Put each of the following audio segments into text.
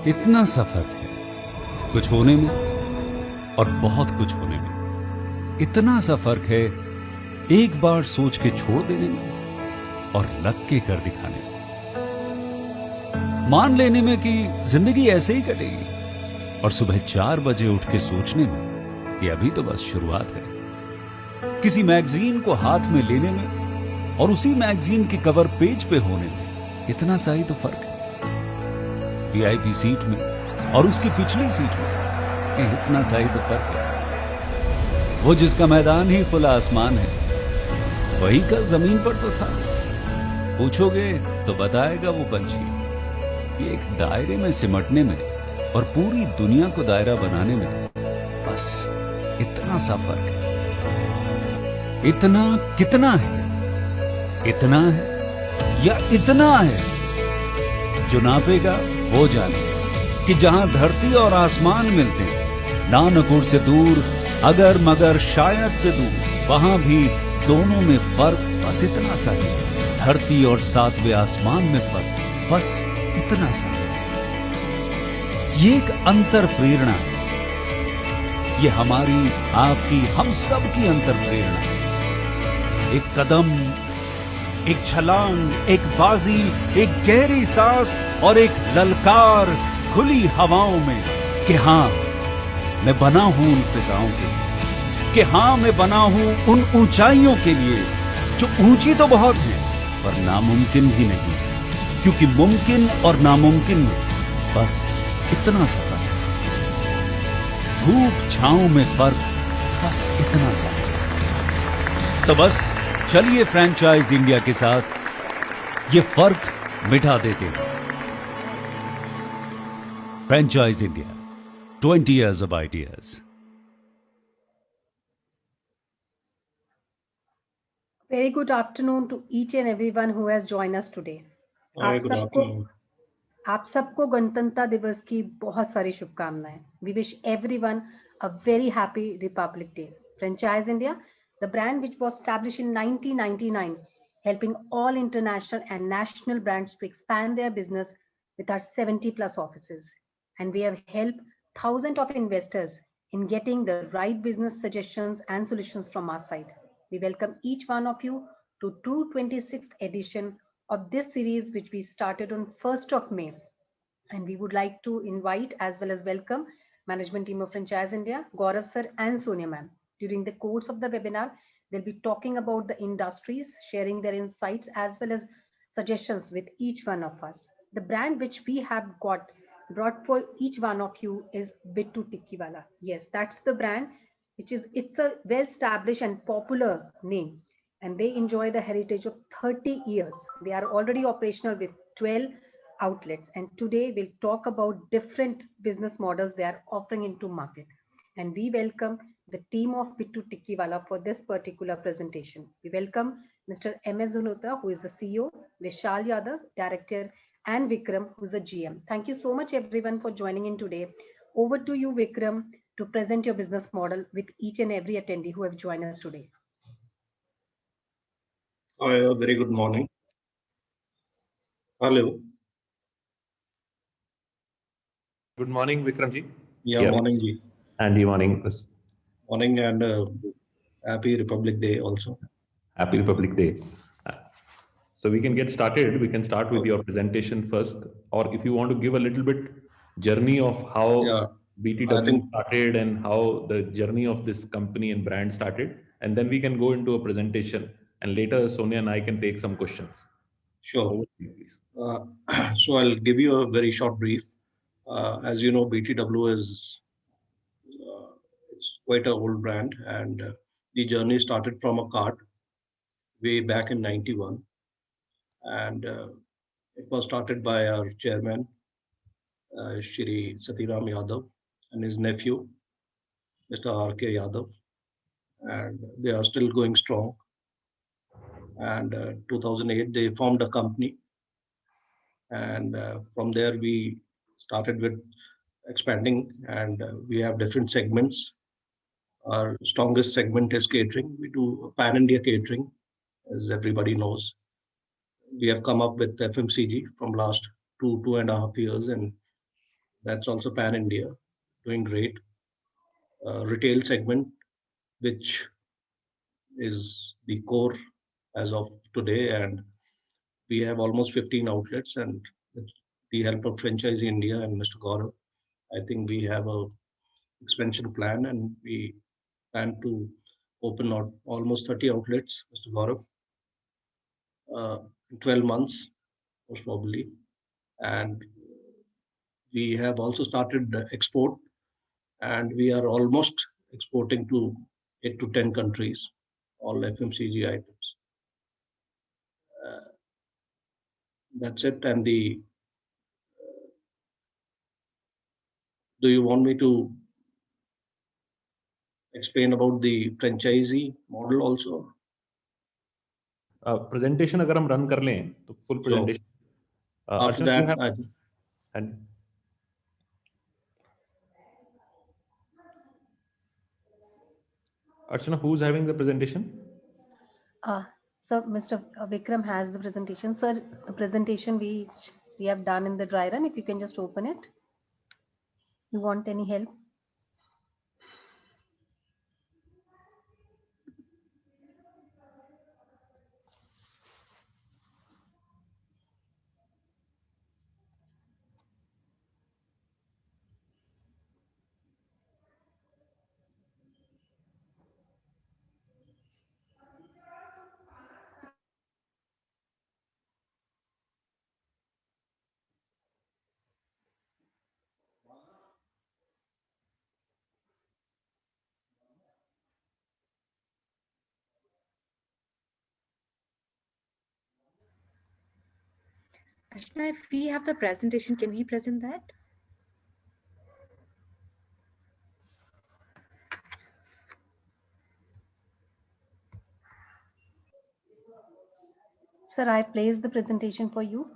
इतना सफर है कुछ होने में और बहुत कुछ होने में। इतना सा फर्क है एक बार सोच के छोड़ देने में और लग के कर दिखाने में। मान लेने में कि जिंदगी ऐसे ही कटेगी और सुबह 4 बजे उठ के सोचने में कि अभी तो बस शुरुआत है। किसी मैगजीन को हाथ में लेने में और उसी मैगजीन के कवर पेज पे होने में इतना सा ही तो फर्क है। वीआईपी सीट में और उसकी पिछली सीट में इतना सा ही तो फर्क है। वो जिसका मैदान ही खुला आसमान है वही कल जमीन पर तो था। पूछोगे तो बताएगा वो पंछी कि एक दायरे में सिमटने में और पूरी दुनिया को दायरा बनाने में बस इतना सा फर्क है। इतना कितना है? इतना है या इतना है? जो नापेगा वो जाने कि जहां धरती और आसमान मिलते हैं, नानकुर से दूर, अगर मगर शायद से दूर, वहां भी दोनों में फर्क बस इतना सा है। धरती और 7वें आसमान में फर्क बस इतना सा है। ये एक अंतर प्रेरणा है। ये हमारी, आपकी, हम सब की अंतर प्रेरणा है। एक कदम, एक छलांग, एक बाजी, एक गहरी सांस और एक ललकार खुली हवाओं में कि हाँ मैं बना हूं उन फिजाओं के लिए, कि हाँ मैं बना हूं उन ऊंचाइयों के लिए जो ऊंची तो बहुत है पर नामुमकिन भी नहीं, क्योंकि मुमकिन और नामुमकिन में बस इतना सा फर्क है। धूप छांव में फर्क बस इतना सा है। तो बस चलिए फ्रेंचाइज इंडिया के साथ ये फर्क मिटा देते हैं। Franchise India, 20 years of ideas. Very good afternoon to each and everyone who has joined us today. आप सबको गणतंत्र दिवस की बहुत सारी शुभकामनाएं। We wish everyone a very happy Republic Day. Franchise India, the brand which was established in 1999, helping all international and national brands to expand their business with our 70 plus offices. And we have helped thousands of investors in getting the right business suggestions and solutions from our side. We welcome each one of you to 226th edition of this series, which we started on 1st of May. And we would like to invite as well as welcome management team of Franchise India, Gaurav sir and Sonia ma'am. During the course of the webinar, they'll be talking about the industries, sharing their insights as well as suggestions with each one of us. The brand which we have got brought for each one of you is Bittu Tikkiwala. Yes, that's the brand which is, it's a well established and popular name, and they enjoy the heritage of 30 years. They are already operational with 12 outlets, and today we'll talk about different business models they are offering into market. And we welcome the team of Bittu Tikkiwala for this particular presentation. We welcome Mr. MS Dhunuta, who is the CEO, Vishal Yadav, Director, and Vikram, who's a GM. Thank you so much everyone for joining in today. Over to you, Vikram, to present your business model with each and every attendee who have joined us today. Hi, very good morning. Hello. Good morning, Vikram ji. Yeah, morning ji. And morning. Morning and happy Republic Day also. Happy Republic Day. So we can get started. We can start with your presentation first, or if you want to give a little bit journey of how BTW started and how the journey of this company and brand started, and then we can go into a presentation, and later Sonia and I can take some questions. Sure. So I'll give you a very short brief. As you know, BTW is it's quite an old brand, and the journey started from a cart way back in 91, and it was started by our chairman, Shri Satiram Yadav, and his nephew, Mr. R.K. Yadav, and they are still going strong. And 2008, they formed a company, and from there we started with expanding, and we have different segments. Our strongest segment is catering. We do pan-India catering, as everybody knows. We have come up with FMCG from last 2.5 years, and That's also pan India, doing great. Retail segment, which is the core as of today, and we have almost 15 outlets. And with the help of Franchisee India and Mr. Gaurav, I think we have a expansion plan, and we plan to open out almost 30 outlets, Mr. Gaurav, in 12 months, most probably. And we have also started export, and we are almost exporting to 8 to 10 countries, all FMCG items. That's it. And do you want me to explain about the franchisee model also? Presentation अगर हम run कर लें तो full presentation. After Archana, you that, have and Archana, who's having the presentation? So Mr. Vikram has the presentation. Sir, the presentation we have done in the dry run, if you can just open it. You want any help? Ashna, if we have the presentation, can we present that? Sir, I placed the presentation for you.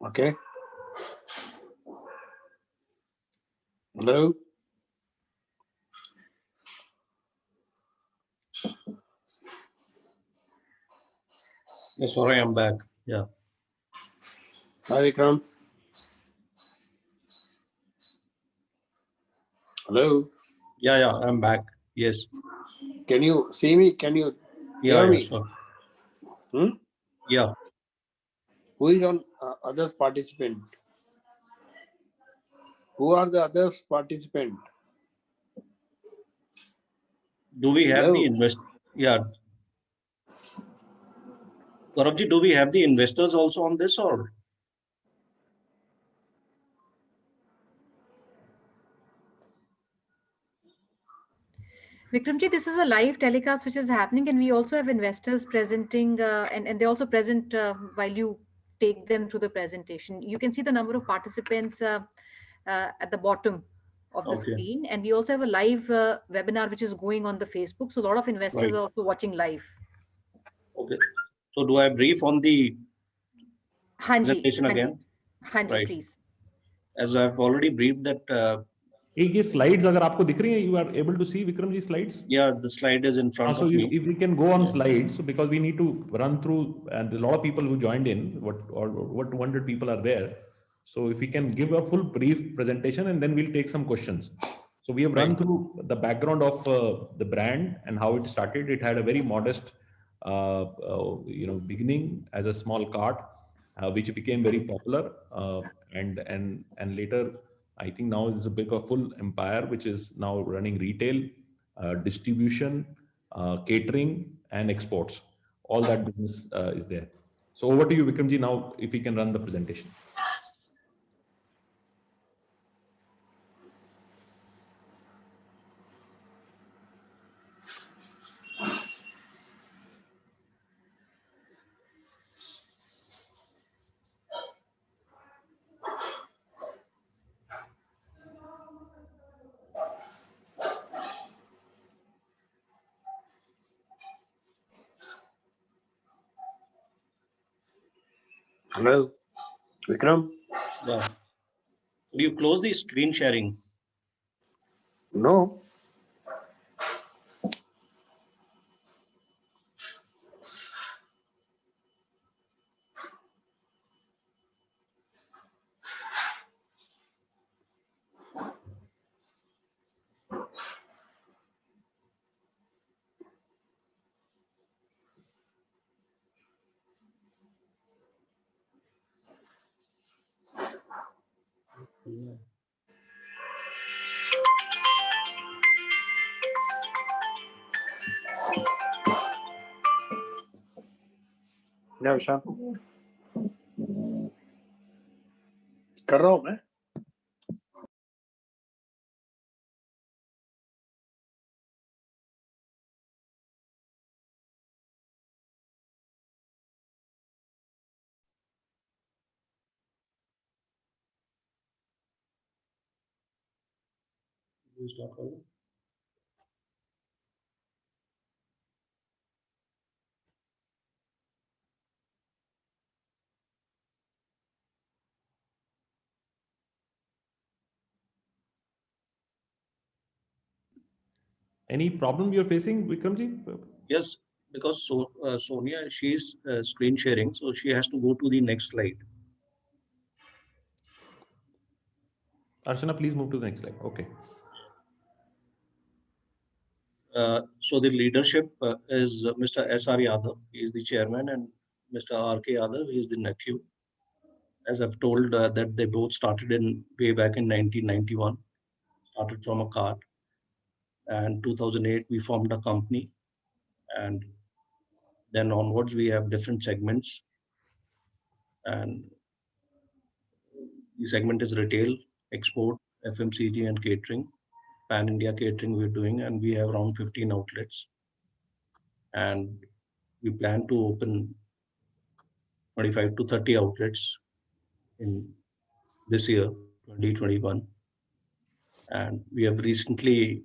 Okay. Hello. Yes, sorry, I'm back. Yeah. Hi, Vikram. Hello. Yeah, I'm back. Yes. Can you see me? Can you hear me? Sure. Hmm? Yeah. Who is on others participant? Who are the others participant? Do we have Hello? the invest? Yeah. Gauravji, do we have the investors also on this, or? Vikramji, this is a live telecast which is happening, and we also have investors presenting, and they also present while you take them through the presentation. You can see the number of participants at the bottom of the Okay. screen, and we also have a live webinar which is going on the Facebook. So a lot of investors Right. are also watching live. Okay. So do I brief on the Hanji, presentation again? Hanji, Right. please. As I've already briefed that. ये slides अगर आपको दिख रही हैं, you are able to see Vikram ji slides? Yeah, the slide is in front So of me. if we can go on slides, so because we need to run through, and a lot of people who joined in, what 200 people are there. So if we can give a full brief presentation, and then we'll take some questions. So we have run through the background of the brand and how it started. It had a very modest, beginning as a small cart, which became very popular, and later, I think now it's a big, a full empire, which is now running retail, distribution, catering, and exports. All that business is there. So over to you, Vikramji. Now, if we can run the presentation. Hello, Vikram? Yeah. Do you close the screen sharing? No. Yeah, Vishal. कर रहा हूँ मैं. Any problem you're facing, Vikramji? Yes, because Sonia, she's screen sharing, so she has to go to the next slide. Archana, please move to the next slide. Okay. So the leadership is Mr. S.R. Yadav, he is the chairman, and Mr. R.K. Yadav, he is the nephew. As I've told that they both started in way back in 1991, started from a cart. And 2008, we formed a company. And then onwards, we have different segments. And the segment is retail, export, FMCG, and catering. Pan-India catering we're doing, and we have around 15 outlets. And we plan to open 25 to 30 outlets in this year, 2021. And we have recently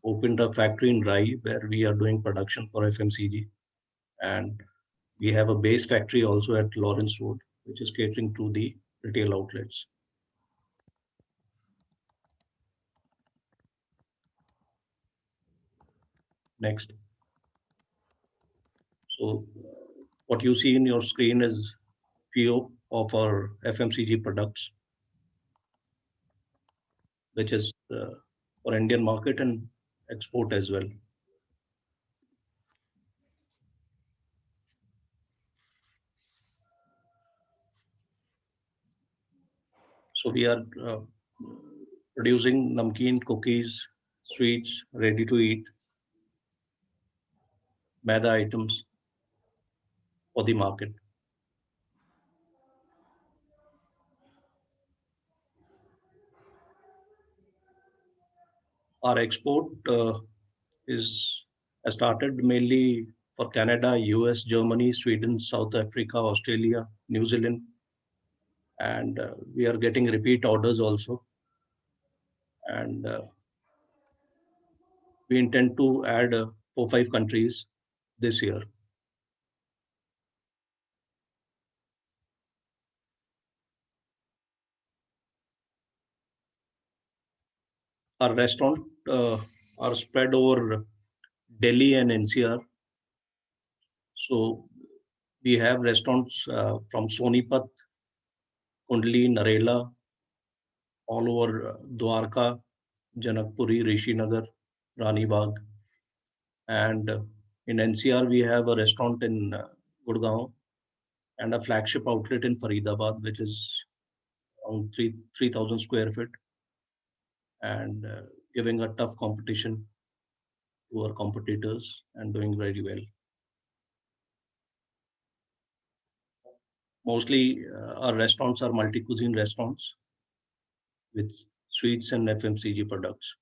opened a factory in Rai where we are doing production for FMCG. And we have a base factory also at Lawrence Road, which is catering to the retail outlets. Next. So what you see in your screen is few of our FMCG products, which is for Indian market and export as well. So we are producing namkeen, cookies, sweets, ready to eat, maida items for the market. Our export is started mainly for Canada, US, Germany, Sweden, South Africa, Australia, New Zealand, and we are getting repeat orders also. And we intend to add 4 or 5 countries this year. Our restaurant are spread over Delhi and NCR. So we have restaurants from Sonipat, Kundli, Narela, all over Dwarka, Janakpuri, Rishinagar, Rani Bagh. And in NCR, we have a restaurant in Gurgaon and a flagship outlet in Faridabad, which is around 3,000 square feet and giving a tough competition to our competitors and doing very well. Mostly our restaurants are multi-cuisine restaurants with sweets and FMCG products.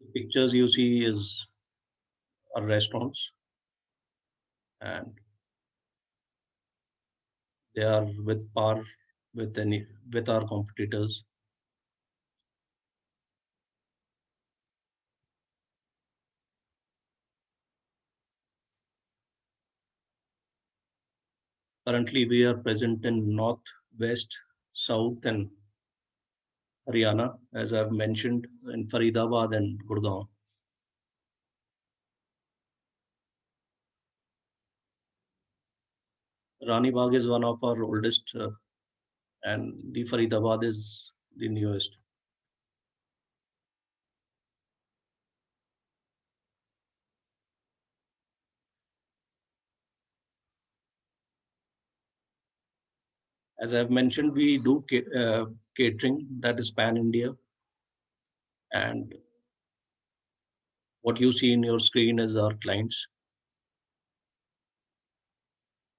The pictures you see is our restaurants, and they are with par with our competitors. Currently, we are present in North, West, South, and Haryana, as I've mentioned, in Faridabad and Gurgaon. Rani Bagh is one of our oldest, and the Faridabad is the newest. As I've mentioned, we do catering, that is pan India. And what you see in your screen is our clients: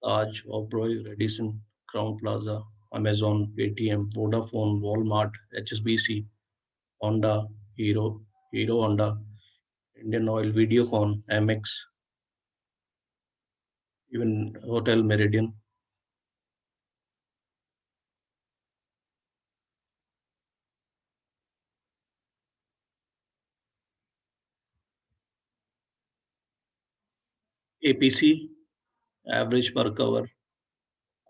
Taj, Oberoi, Radisson, Crown Plaza, Amazon, Paytm, Vodafone, Walmart, HSBC, Honda, Hero Honda, Indian Oil, Videocon, Amex, even Hotel Meridian. APC, average per cover,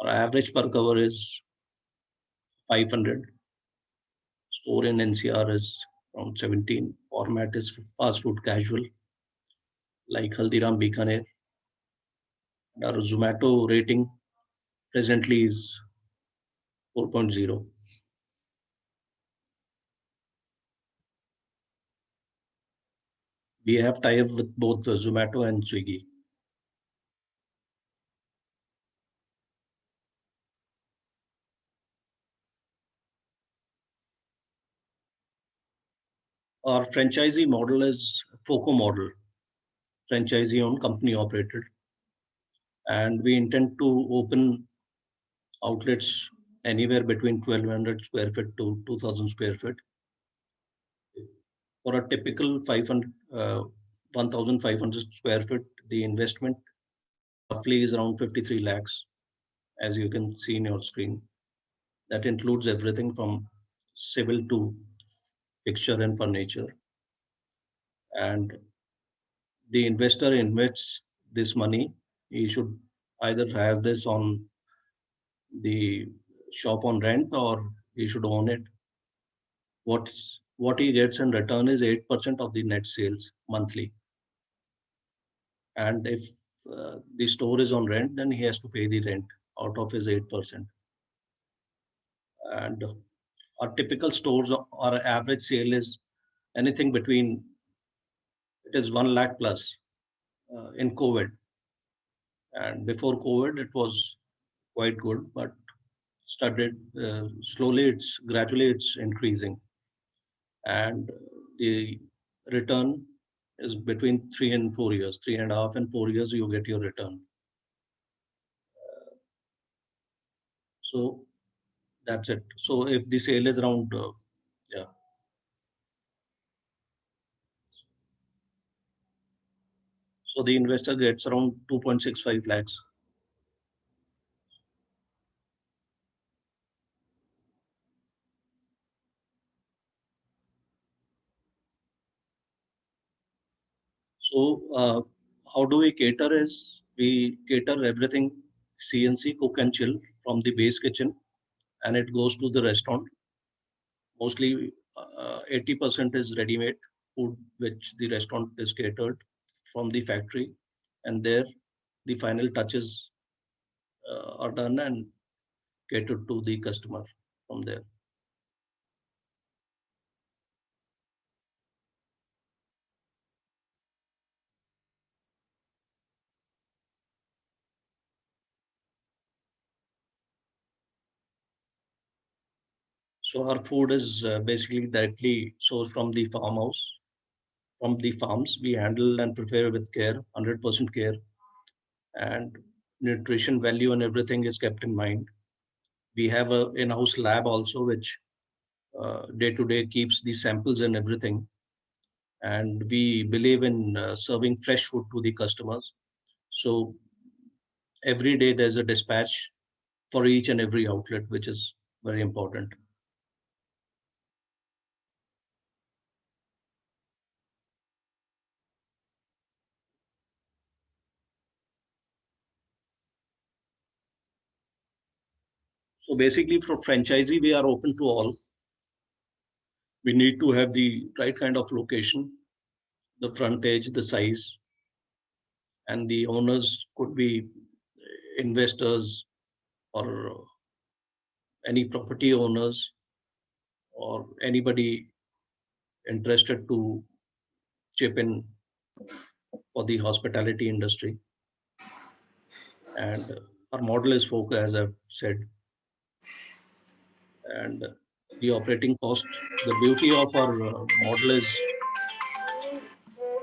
or average per cover is 500. Store in NCR is around 17. Format is fast food casual, like Haldiram Bikaner. And our Zomato rating presently is 4.0. We have tie-up with both Zomato and Swiggy. Our franchisee model is FOCO model, franchisee owned, company operated. And we intend to open outlets anywhere between 1200 square feet to 2000 square feet. For a typical 1500 square feet, the investment roughly is around 53 lakhs, as you can see in your screen. That includes everything from civil to fixture and furniture. And the investor invests this money, he should either have this on the shop on rent or he should own it. What he gets in return is 8% of the net sales monthly. And if the store is on rent, then he has to pay the rent out of his 8%. And our typical stores, our average sale is anything between, it is 1 lakh plus in COVID. And before COVID, it was quite good, but started slowly, gradually it's increasing. And the return is between 3 and 4 years, 3.5 and 4 years, you get your return. So that's it. So if the sale is around, yeah. So the investor gets around 2.65 lakhs. So how do we cater is, we cater everything CNC, cook and chill from the base kitchen, and it goes to the restaurant. Mostly 80% is ready-made food, which the restaurant is catered from the factory, and there the final touches are done and catered to the customer from there. So our food is basically directly sourced from the farmhouse, from the farms. We handle and prepare with care, 100% care, and nutrition value and everything is kept in mind. We have a in-house lab also, which day to day keeps the samples and everything. And we believe in serving fresh food to the customers. So every day there's a dispatch for each and every outlet, which is very important. So basically for franchisee, we are open to all. We need to have the right kind of location, the frontage, the size, and the owners could be investors or any property owners or anybody interested to chip in for the hospitality industry. And our model is FOCO, as I've said. And the operating cost, the beauty of our model is,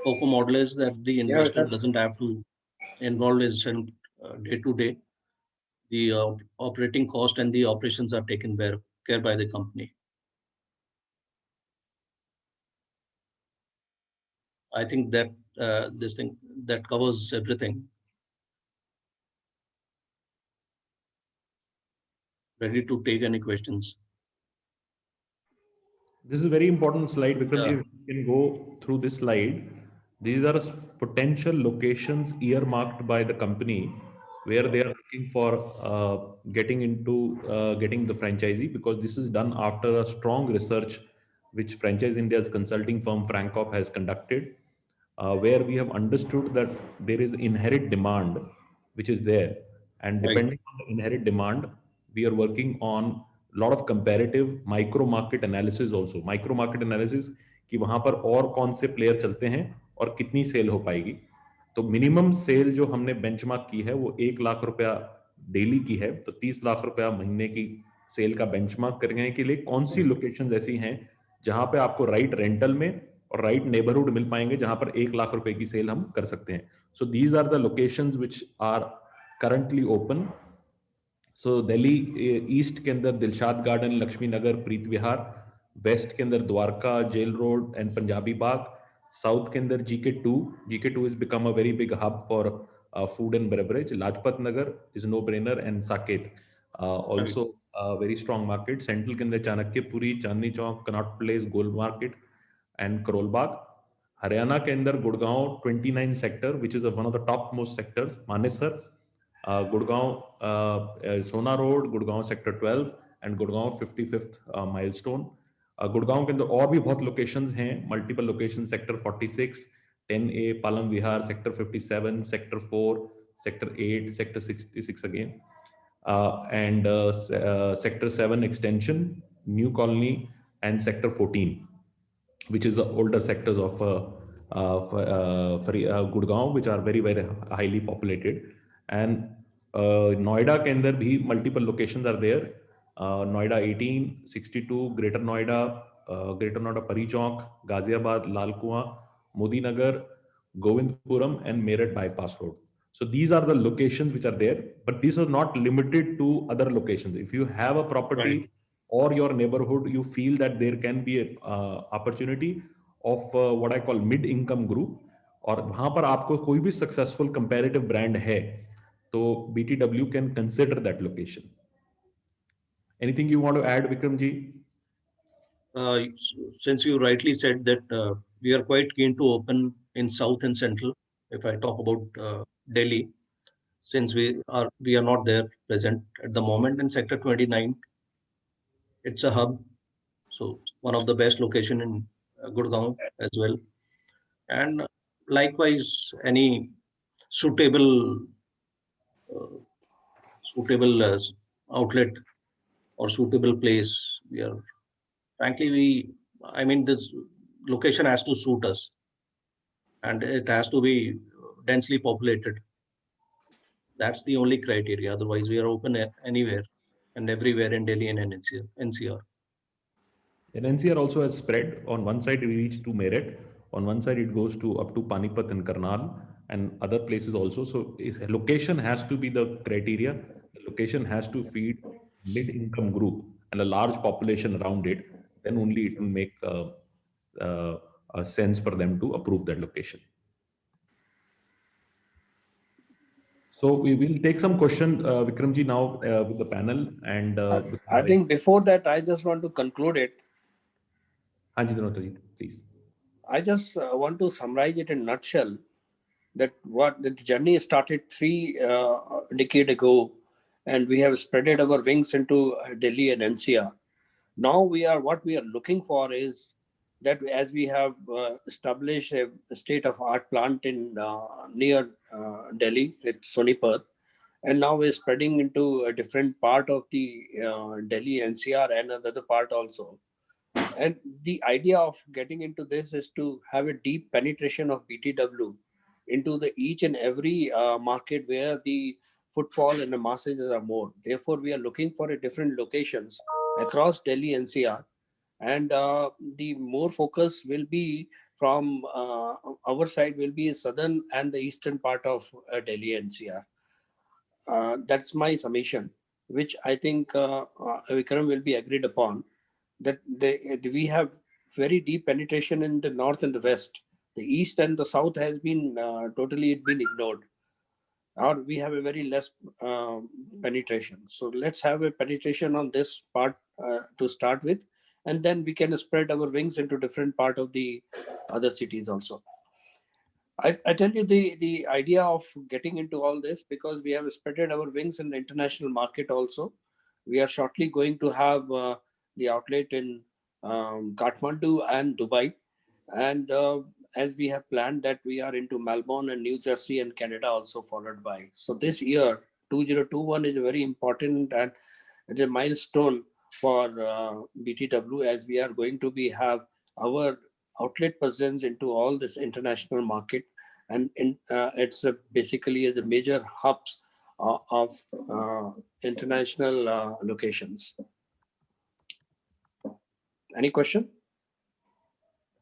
FOCO model is that the investor doesn't have to involve himself day to day. The operating cost and the operations are taken care by the company. I think that this thing that covers everything. Ready to take any questions. This is a very important slide, Vikram. Yeah. If you can go through this slide. These are potential locations earmarked by the company where they are looking for getting the franchisee, because this is done after a strong research which Franchise India's consulting firm Francop has conducted, where we have understood that there is inherent demand which is there, and depending on the inherent demand, we are working on a lot of comparative micro market analysis also. Micro market analysis कि वहां पर और कौन से player चलते हैं और कितनी सेल हो पाएगी. तो मिनिमम सेल जो हमने बेंचमार्क की है वो 1 लाख रुपया डेली की है, तो 30 लाख रुपया महीने की सेल का बेंचमार्क करने के लिए कौन सी लोकेशंस ऐसी हैं जहां पे आपको राइट रेंटल में और राइट नेबरहुड मिल पाएंगे जहां पर 1 लाख रुपए की सेल हम कर सकते हैं. So these are the locations which are currently open. So Delhi east के अंदर दिलशाद गार्डन, लक्ष्मी नगर, प्रीत विहार. वेस्ट के अंदर Dwarka, Jail Road and Punjabi Bagh. South के अंदर GK2 has become a very big hub for food and beverage. Lajpat Nagar is no brainer, and Saket also a very strong market. Central के अंदर Chanakyapuri, Chandni Chowk, Connaught Place, Gol Market and Karol Bagh. Haryana के अंदर Gurgaon 29 sector, which is one of the top most sectors. Manesar, Gurgaon, Sona Road, Gurgaon sector 12 and Gurgaon 55th milestone. Gurgaon के अंदर और भी बहुत locations हैं, multiple location. Sector 46, 10A, Palam Vihar, sector 57, sector 4, sector 8, sector 66 again, and sector 7 extension, New Colony and sector 14, which is the older sectors of Gurgaon, which are very, very highly populated. And Noida के अंदर भी multiple locations are there. Noida 18, 62, Greater Noida, Pari Chowk, Ghaziabad, Lal Kuan, Modi Nagar, Govindpuram and Meerut Bypass Road. So these are the locations which are there, but these are not limited to other locations. If you have a property or your neighborhood, you feel that there can be a opportunity of what I call mid-income group, और वहां पर आपको कोई भी successful comparative brand है, तो BTW can consider that location. Anything you want to add, Vikramji? Since you rightly said that we are quite keen to open in South and Central, if I talk about Delhi, since we are not there present at the moment. In Sector 29, it's a hub, so one of the best location in Gurgaon as well. And likewise, any suitable outlet or suitable place, this location has to suit us, and it has to be densely populated. That's the only criteria. Otherwise, we are open anywhere and everywhere in Delhi and NCR. And NCR also has spread. On one side, we reach to Meerut. On one side, it goes up to Panipat and Karnal and other places also. So location has to be the criteria. The location has to feed mid-income group and a large population around it. Then only it will make a sense for them to approve that location. So we will take some question, Vikramji, now with the panel. And I think before that, I just want to conclude it. Please. I just want to summarize it in a nutshell, that the journey started 3 decades ago, and we have spreaded our wings into Delhi and NCR. Now what we are looking for is that as we have established a state-of-art plant in near Delhi at Sonipat, and now we're spreading into a different part of the Delhi NCR and another part also. And the idea of getting into this is to have a deep penetration of BTW into the each and every market where the footfall and the masses are more. Therefore, we are looking for a different locations across Delhi NCR, and the more focus will be from our side will be southern and the eastern part of Delhi NCR. That's my summation, which I think Vikram will be agreed upon, that we have very deep penetration in the north and the west. The east and the south has been totally been ignored, or we have a very less penetration. So let's have a penetration on this part to start with, and then we can spread our wings into different part of the other cities also. I tell you the idea of getting into all this because we have spreaded our wings in the international market also. We are shortly going to have the outlet in Kathmandu and Dubai. And as we have planned that we are into Melbourne and New Jersey and Canada also followed by. So this year, 2021 is a very important and it's a milestone for BTW, as we are going to have our outlet presence into all this international market, and it's basically as a major hubs of international locations. Any question?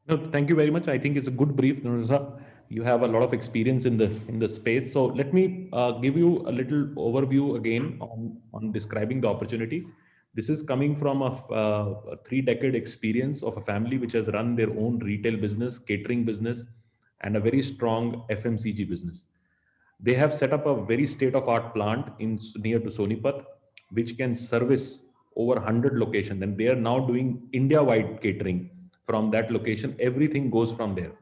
No, thank you very much. I think it's a good brief, Nurza. You have a lot of experience in the space. So let me give you a little overview again on describing the opportunity. This is coming from a 3-decade experience of a family which has run their own retail business, catering business, and a very strong FMCG business. They have set up a very state-of-art plant near to Sonipat, which can service over 100 locations. And they are now doing India-wide catering from that location. Everything goes from there.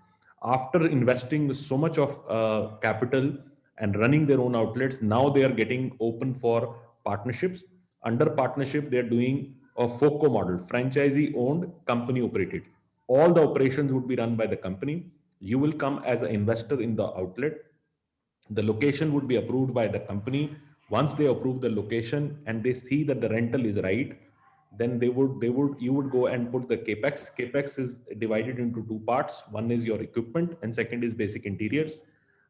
After investing so much of capital and running their own outlets, now they are getting open for partnerships. Under partnership, they are doing a FOCO model, franchisee owned, company operated. All the operations would be run by the company. You will come as an investor in the outlet. The location would be approved by the company. Once they approve the location and they see that the rental is right, then you would go and put the capex. Capex is divided into 2 parts. One is your equipment and second is basic interiors.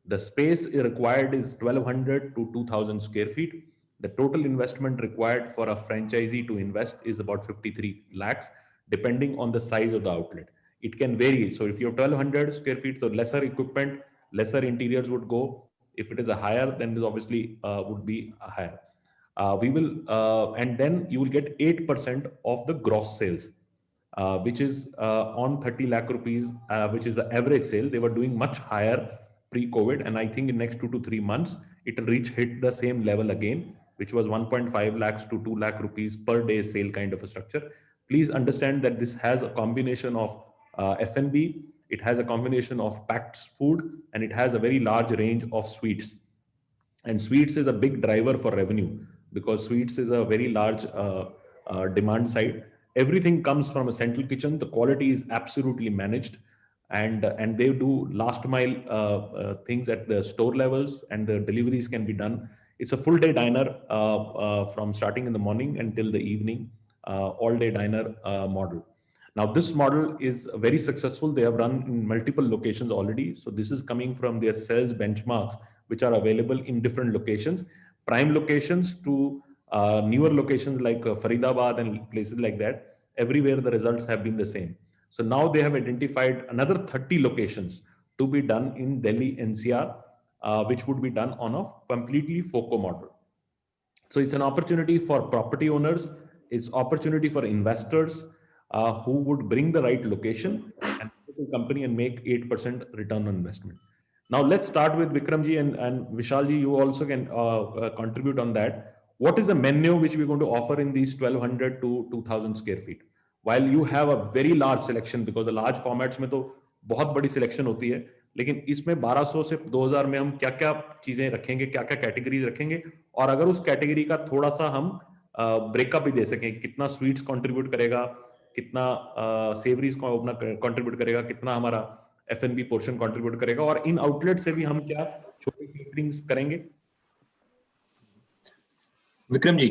The space required is 1200 to 2000 square feet. The total investment required for a franchisee to invest is about 53 lakhs, depending on the size of the outlet. It can vary. So if you're 1200 square feet, so lesser equipment, lesser interiors would go. If it is a higher, then it obviously would be higher. And then you will get 8% of the gross sales, which is on 30 lakh rupees, which is the average sale. They were doing much higher pre-COVID, and I think in next 2 to 3 months, it will hit the same level again, which was 1.5 lakhs to 2 lakh rupees per day sale kind of a structure. Please understand that this has a combination of F&B, it has a combination of packed food, and it has a very large range of sweets. And sweets is a big driver for revenue because sweets is a very large demand side. Everything comes from a central kitchen. The quality is absolutely managed, and they do last mile things at the store levels, and the deliveries can be done. It's a full day diner from starting in the morning until the evening, all day diner model. Now, this model is very successful. They have run in multiple locations already. So this is coming from their sales benchmarks, which are available in different locations, prime locations to newer locations like Faridabad and places like that. Everywhere the results have been the same. So now they have identified another 30 locations to be done in Delhi NCR, which would be done on a completely FOCO model. So it's an opportunity for property owners. It's opportunity for investors who would bring the right location and the company and make 8% return on investment. Now let's start with Vikramji and Vishalji. You also can contribute on that. What is the menu which we're going to offer in these 1200 to 2000 square feet? While you have a very large selection, because the large formats में तो बहुत बड़ी selection होती है, लेकिन इसमें 1200 से 2000 में हम क्या क्या चीजें रखेंगे, क्या क्या कैटेगरीज रखेंगे, और अगर उस कैटेगरी का थोड़ा सा हम ब्रेकअप भी दे सकें, कितना स्वीट्स कंट्रीब्यूट करेगा, कितना सेवरीज को अपना कंट्रीब्यूट करेगा, कितना हमारा F&B पोर्शन कंट्रीब्यूट करेगा, और इन आउटलेट से भी हम क्या छोटे कैटरिंग्स करेंगे। Vikram ji,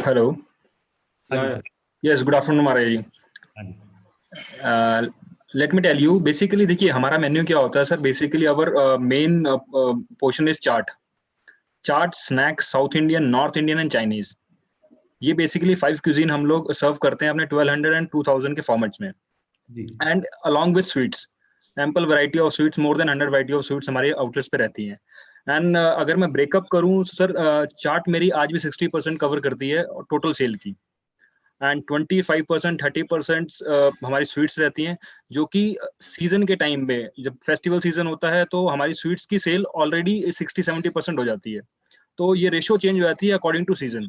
hello, yes, good afternoon Maharaj ji. Let me tell you, basically देखिए हमारा मेन्यू क्या होता है sir. Basically our main portion is chaat, snacks, south Indian, north Indian and Chinese. ये बेसिकली 5 क्यूजीन हम लोग सर्व करते हैं अपने 1200 एंड 2000 के फॉर्मेट्स में, and along with sweets, ample variety of sweets, more than 100 variety of sweets हमारे आउटलेट्स पे रहती हैं। एंड अगर मैं ब्रेकअप करूं सर, चाट मेरी आज भी 60% कवर करती है टोटल सेल की, एंड 25%, 30% हमारी स्वीट्स रहती हैं, जो कि सीजन के टाइम में जब फेस्टिवल सीजन होता है तो हमारी स्वीट्स की सेल ऑलरेडी 60-70% हो जाती है। तो ये रेशो चेंज हो जाती है अकॉर्डिंग टू सीजन।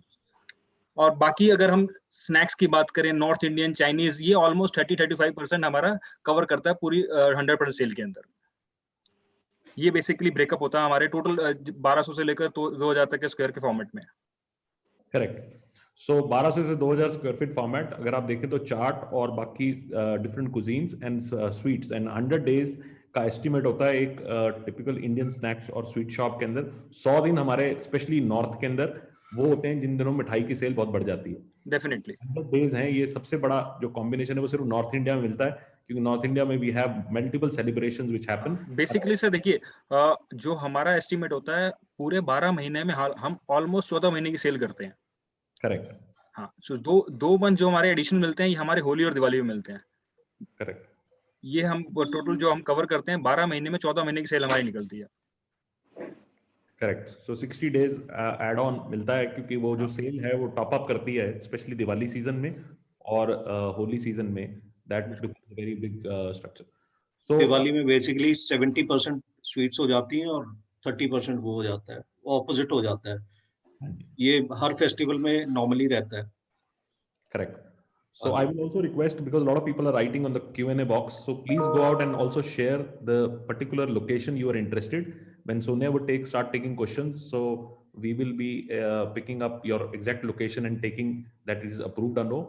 और बाकी अगर हम स्नैक्स की बात करें, नॉर्थ इंडियन, चाइनीज, ये ऑलमोस्ट 30-35% हमारा कवर करता है पूरी 100% सेल के अंदर। ये बेसिकली ब्रेकअप होता है हमारे टोटल 1200 से लेकर 2000 तक के स्क्वायर के फॉर्मेट में। करेक्ट। सो 1200 से 2000 स्क्वायर फीट फॉर्मेट अगर आप देखें तो चाट और बाकी different cuisines and sweets, and 100 days का एस्टिमेट होता है एक टिपिकल इंडियन स्नैक्स और स्वीट शॉप के अंदर। 100 दिन हमारे स्पेशली नॉर्थ के अंदर वो होते हैं जिन दिनों मिठाई की सेल बहुत बढ़ जाती है। डेफिनेटली 100 डेज हैं, ये सबसे बड़ा जो कॉम्बिनेशन है वो सिर्फ नॉर्थ इंडिया में मिलता है, क्योंकि नॉर्थ इंडिया में we have multiple celebrations which happen. Basically sir देखिए, जो हमारा एस्टिमेट होता है पूरे 12 महीने में हम ऑलमोस्ट 14 महीने की सेल करते हैं। करेक्ट। हाँ, सो दो मंथ जो हमारे एडिशन मिलते हैं ये हमारे होली और दिवाली में मिलते हैं। करेक्ट। ये हम टोटल जो हम कवर करते हैं 12 महीने में 14 महीने की सेल हमारी निकलती है। Correct. So 60 days add on मिलता है, क्योंकि वो जो सेल है वो टॉप अप करती है स्पेशली दिवाली सीजन में और होली सीजन में। That becomes a very big structure. तो दिवाली में बेसिकली 70% स्वीट्स हो जाती हैं और 30% वो हो जाता है, ऑपोजिट हो जाता है। ये हर फेस्टिवल में नॉर्मली रहता है। Correct. So I will also request, because a lot of people are writing on the Q&A box, so please go out and also share the particular location you are interested. When Sonia would start taking questions, so we will be picking up your exact location and taking that it is approved or no.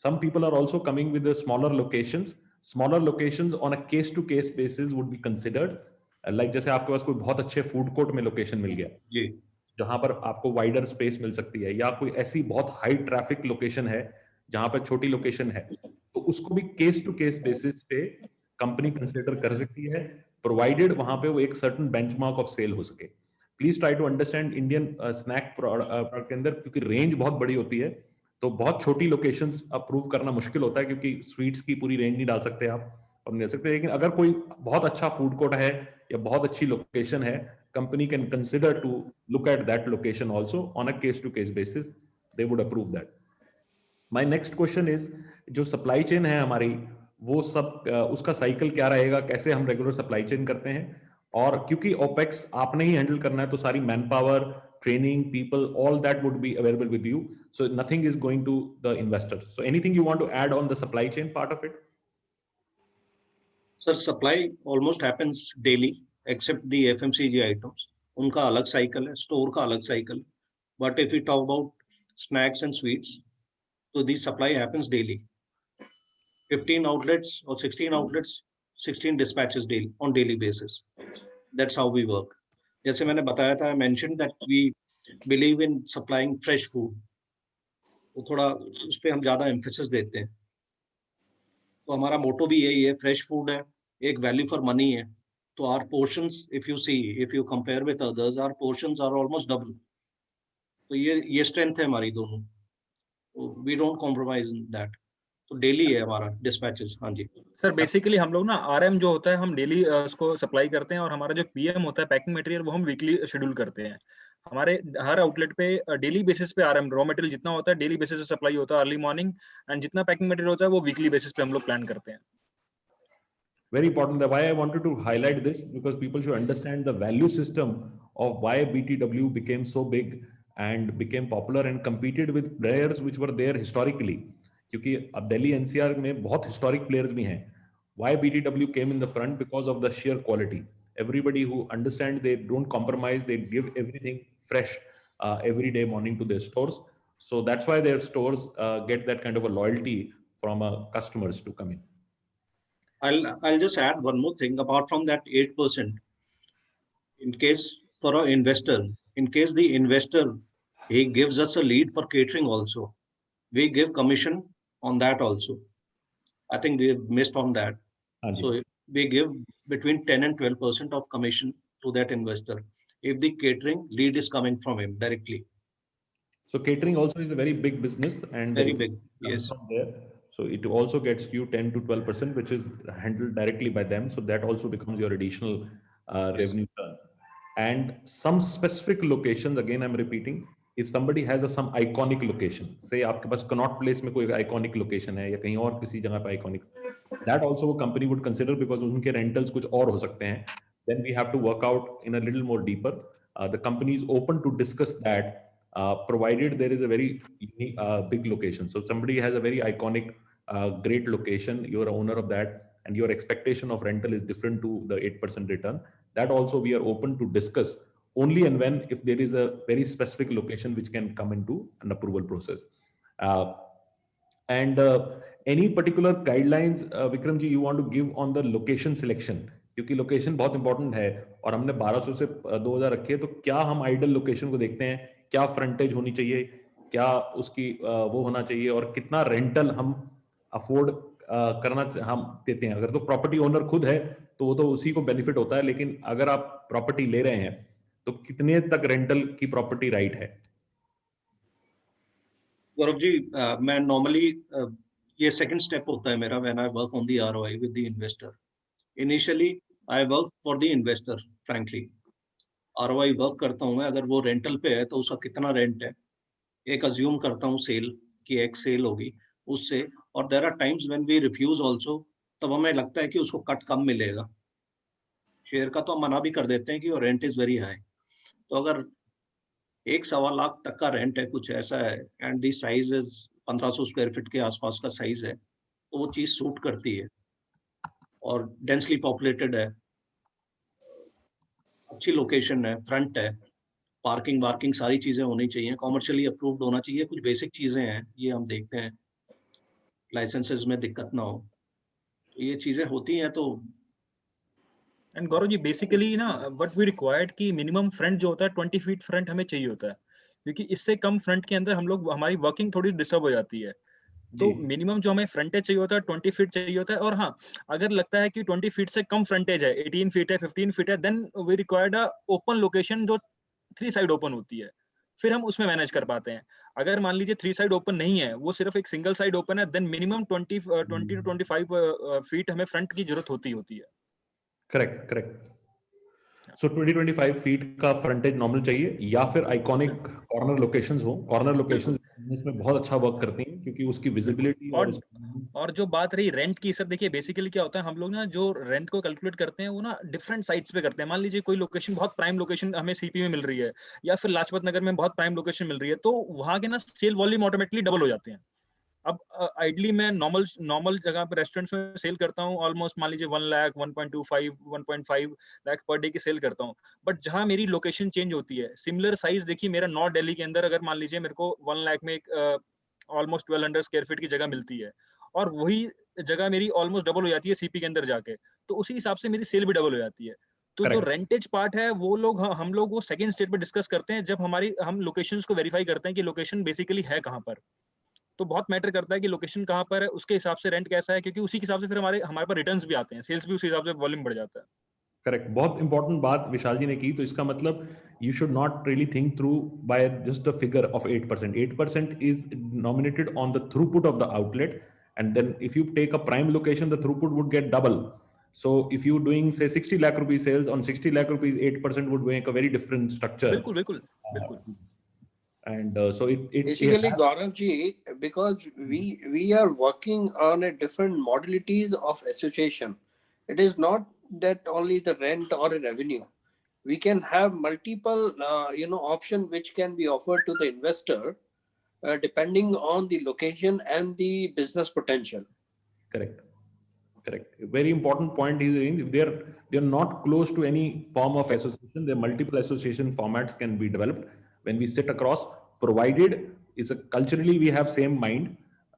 Some people are also coming with the smaller locations. Smaller locations on a case-to-case basis would be considered. Like जैसे आपके पास कोई बहुत अच्छे food court में location मिल गया जी, जहां पर आपको वाइडर स्पेस मिल सकती है, या कोई ऐसी बहुत हाई ट्रैफिक लोकेशन है जहां पर छोटी लोकेशन है, तो उसको भी केस टू केस बेसिस पे कंपनी कंसीडर कर सकती है, प्रोवाइडेड वहां पे वो एक सर्टेन बेंचमार्क ऑफ सेल हो सके। Please try to understand Indian snack product के अंदर, क्योंकि रेंज बहुत बड़ी होती है, तो बहुत छोटी लोकेशंस अप्रूव करना मुश्किल होता है, क्योंकि स्वीट्स की पूरी रेंज नहीं डाल सकते आप और नहीं सकते। लेकिन अगर कोई बहुत अच्छा फूड कोर्ट है या बहुत अच्छी लोकेशन है, company can consider to look at that location also on a case to case basis, they would approve that. My next question is, जो सप्लाई चेन है हमारी, वो सब उसका साइकिल क्या रहेगा, कैसे हम रेगुलर सप्लाई चेन करते हैं, और क्योंकि ओपेक्स आपने ही हैंडल करना है तो सारी man power, training, people, all that would be available with you. So nothing is going to the investor. So anything you want to add on the supply chain part of it? Sir, supply almost happens daily except the FMCG items. उनका अलग cycle है, store का अलग cycle. But if we talk about snacks and sweets, so the supply happens daily. 15 outlets or 16 outlets, 16 dispatches daily on daily basis. That's how we work. जैसे मैंने बताया था, I mentioned that we believe in supplying fresh food. तो थोड़ा उस पे हम ज्यादा एम्फेसिस देते हैं। तो हमारा मोटो भी यही है, फ्रेश फूड है, एक वैल्यू फॉर मनी है। तो our portions, if you compare with others, our portions are almost double. तो ये स्ट्रेंथ है हमारी दोनों। We don't compromise in that. तो डेली है हमारा डिस्पैचेस। हाँ जी सर, बेसिकली हम लोग ना आरएम जो होता है हम डेली उसको सप्लाई करते हैं, और हमारा जो पीएम होता है पैकिंग मटेरियल वो हम वीकली शेड्यूल करते हैं। हमारे हर आउटलेट पे डेली बेसिस पे आरएम रॉ मटेरियल जितना होता है डेली बेसिस पे सप्लाई होता है अर्ली मॉर्निंग, एंड जितना पैकिंग मटेरियल होता है वो वीकली बेसिस पे हम लोग प्लान करते हैं। Very important. Why I wanted to highlight this, because people should understand the value system of why BTW became so big and became popular and competed with players which were there historically. क्योंकि अब Delhi NCR में बहुत historic players भी हैं, Why BTW came in the front? Because of the sheer quality. Everybody who understands, they don't compromise, they give everything fresh every day morning to their stores. So that's why their stores get that kind of a loyalty from customers to come in. I'll just add one more thing. Apart from that 8%, in case for an investor, in case the investor, he gives us a lead for catering also, we give commission on that also. I think we have missed on that. So we give between 10 and 12% of commission to that investor if the catering lead is coming from him directly. So catering also is a very big business, and very big. Yes. From there, so it also gets you 10 to 12%, which is handled directly by them. So that also becomes your additional revenue. And some specific locations, again, I'm repeating, if somebody has some iconic location, say आपके पास Connaught Place में कोई iconic location है या कहीं और किसी जगह पे iconic, that also a company would consider because उनके rentals कुछ और हो सकते हैं. Then we have to work out in a little more deeper. The company is open to discuss that, provided there is a very unique, big location. So somebody has a very iconic, great location, you're an owner of that, and your expectation of rental is different to the 8% return. That also we are open to discuss only and when if there is a very specific location which can come into an approval process. And any particular guidelines, Vikram ji, you want to give on the location selection? क्योंकि location बहुत important है और हमने 1200 से 2000 रखी है, तो क्या हम आइडल लोकेशन को देखते हैं, क्या फ्रंटेज होनी चाहिए, क्या उसकी वो होना चाहिए, और कितना रेंटल हम अफोर्ड करना हम देते हैं. अगर तो प्रॉपर्टी ओनर खुद है तो वो तो उसी को बेनिफिट होता है, लेकिन अगर आप प्रॉपर्टी ले रहे हैं तो कितने तक रेंटल की प्रॉपर्टी राइट है? गौरव जी, मैं नॉर्मली ये सेकंड स्टेप होता है मेरा when I work on the ROI with the investor. Initially I work for the investor. Frankly ROI work करता हूं मैं, अगर वो रेंटल पे है तो उसका कितना रेंट है, एक अज्यूम करता हूं सेल की एक सेल होगी उससे. और there are times when we refuse also, तब हमें लगता है कि उसको कट कम मिलेगा शेयर का, तो हम मना भी कर देते हैं कि और रेंट इज वेरी हाई. तो अगर 1.25 लाख तक का रेंट है, कुछ ऐसा है, and the size is 1500 square feet के आसपास का साइज है, तो वो चीज सूट करती है और डेंसली पॉपुलेटेड है, अच्छी लोकेशन है, फ्रंट है, पार्किंग वार्किंग सारी चीजें होनी चाहिए, कॉमर्शियली अप्रूव्ड होना चाहिए. कुछ बेसिक चीजें हैं ये हम देखते हैं, लाइसेंसेस में दिक्कत ना हो, तो ये चीजें होती हैं. तो एंड गौरव जी, बेसिकली ना व्हाट वी रिक्वायर्ड कि मिनिमम फ्रंट जो होता है 20 फीट फ्रंट हमें चाहिए होता है, क्योंकि इससे कम फ्रंट के अंदर हम लोग हमारी वर्किंग थोड़ी डिस्टर्ब हो जाती है. तो मिनिमम जो हमें फ्रंटेज चाहिए होता है 20 फीट चाहिए होता है. और हाँ, अगर लगता है कि 20 फीट से कम फ्रंटेज है, 18 फीट है, 15 फीट है, then we required a open location जो 3 साइड ओपन होती है, फिर हम उसमें मैनेज कर पाते हैं. अगर मान लीजिए 3 साइड ओपन नहीं है, वो सिर्फ एक सिंगल साइड ओपन है, देन मिनिमम 20 to 25 फीट हमें फ्रंट की जरूरत होती है. करेक्ट. So 20-25 फीट का फ्रंटेज नॉर्मल चाहिए, या फिर आइकॉनिक कॉर्नर लोकेशंस हो. कॉर्नर लोकेशंस बिजनेस में बहुत अच्छा वर्क करती हैं क्योंकि उसकी विजिबिलिटी और जो बात रही रेंट की, सर देखिए बेसिकली क्या होता है, हम लोग ना जो रेंट को कैलकुलेट करते हैं वो ना डिफरेंट साइट्स पे करते हैं. मान लीजिए कोई लोकेशन बहुत प्राइम लोकेशन हमें सीपी में मिल रही है, या फिर लाजपत नगर में बहुत प्राइम लोकेशन मिल रही है, तो वहां के ना सेल वॉल्यूम ऑटोमेटिकली डबल हो जाते हैं. अब आइडली मैं नॉर्मल जगह पे रेस्टोरेंट्स में सेल करता हूँ ऑलमोस्ट मान लीजिए 1 लाख 1.25 लाख पर डे की सेल करता हूँ. बट जहाँ मेरी लोकेशन चेंज होती है, सिमिलर साइज देखिए मेरा नॉर्थ दिल्ली के अंदर, अगर मान लीजिए मेरे को 1 लाख में एक ऑलमोस्ट 1200 स्क्वायर फीट की जगह मिलती है, और वही जगह मेरी ऑलमोस्ट डबल हो जाती है सीपी के अंदर जाके, तो उसी हिसाब से मेरी सेल भी डबल हो जाती है. तो जो रेंटेज पार्ट है वो लोग हम लोग वो सेकंड स्टेज पे डिस्कस करते हैं, जब हम लोकेशंस को वेरीफाई करते हैं कि लोकेशन बेसिकली है कहाँ पर. तो बहुत मैटर करता है कि लोकेशन कहाँ पर है, उसके हिसाब से रेंट कैसा है, क्योंकि उसी के हिसाब से फिर हमारे पास रिटर्न्स भी आते हैं, सेल्स भी उसी हिसाब से वॉल्यूम बढ़ जाता है. करेक्ट. बहुत इंपॉर्टेंट बात विशाल जी ने की. तो इसका मतलब you should not really think through by just the figure of 8%. 8% is nominated on the throughput of the outlet, and then if you take a prime location, the throughput would get double. So if you doing say 60 lakh rupees sales on 60 lakh rupees, 8% would make a very different structure. बिल्कुल. And so it basically Gaurav ji, because we are working on a different modalities of association. It is not that only the rent or a revenue. We can have multiple option which can be offered to the investor depending on the location and the business potential. Correct. Correct. A very important point is they're not close to any form of association. There multiple association formats can be developed when we sit across, provided is a culturally we have same mind.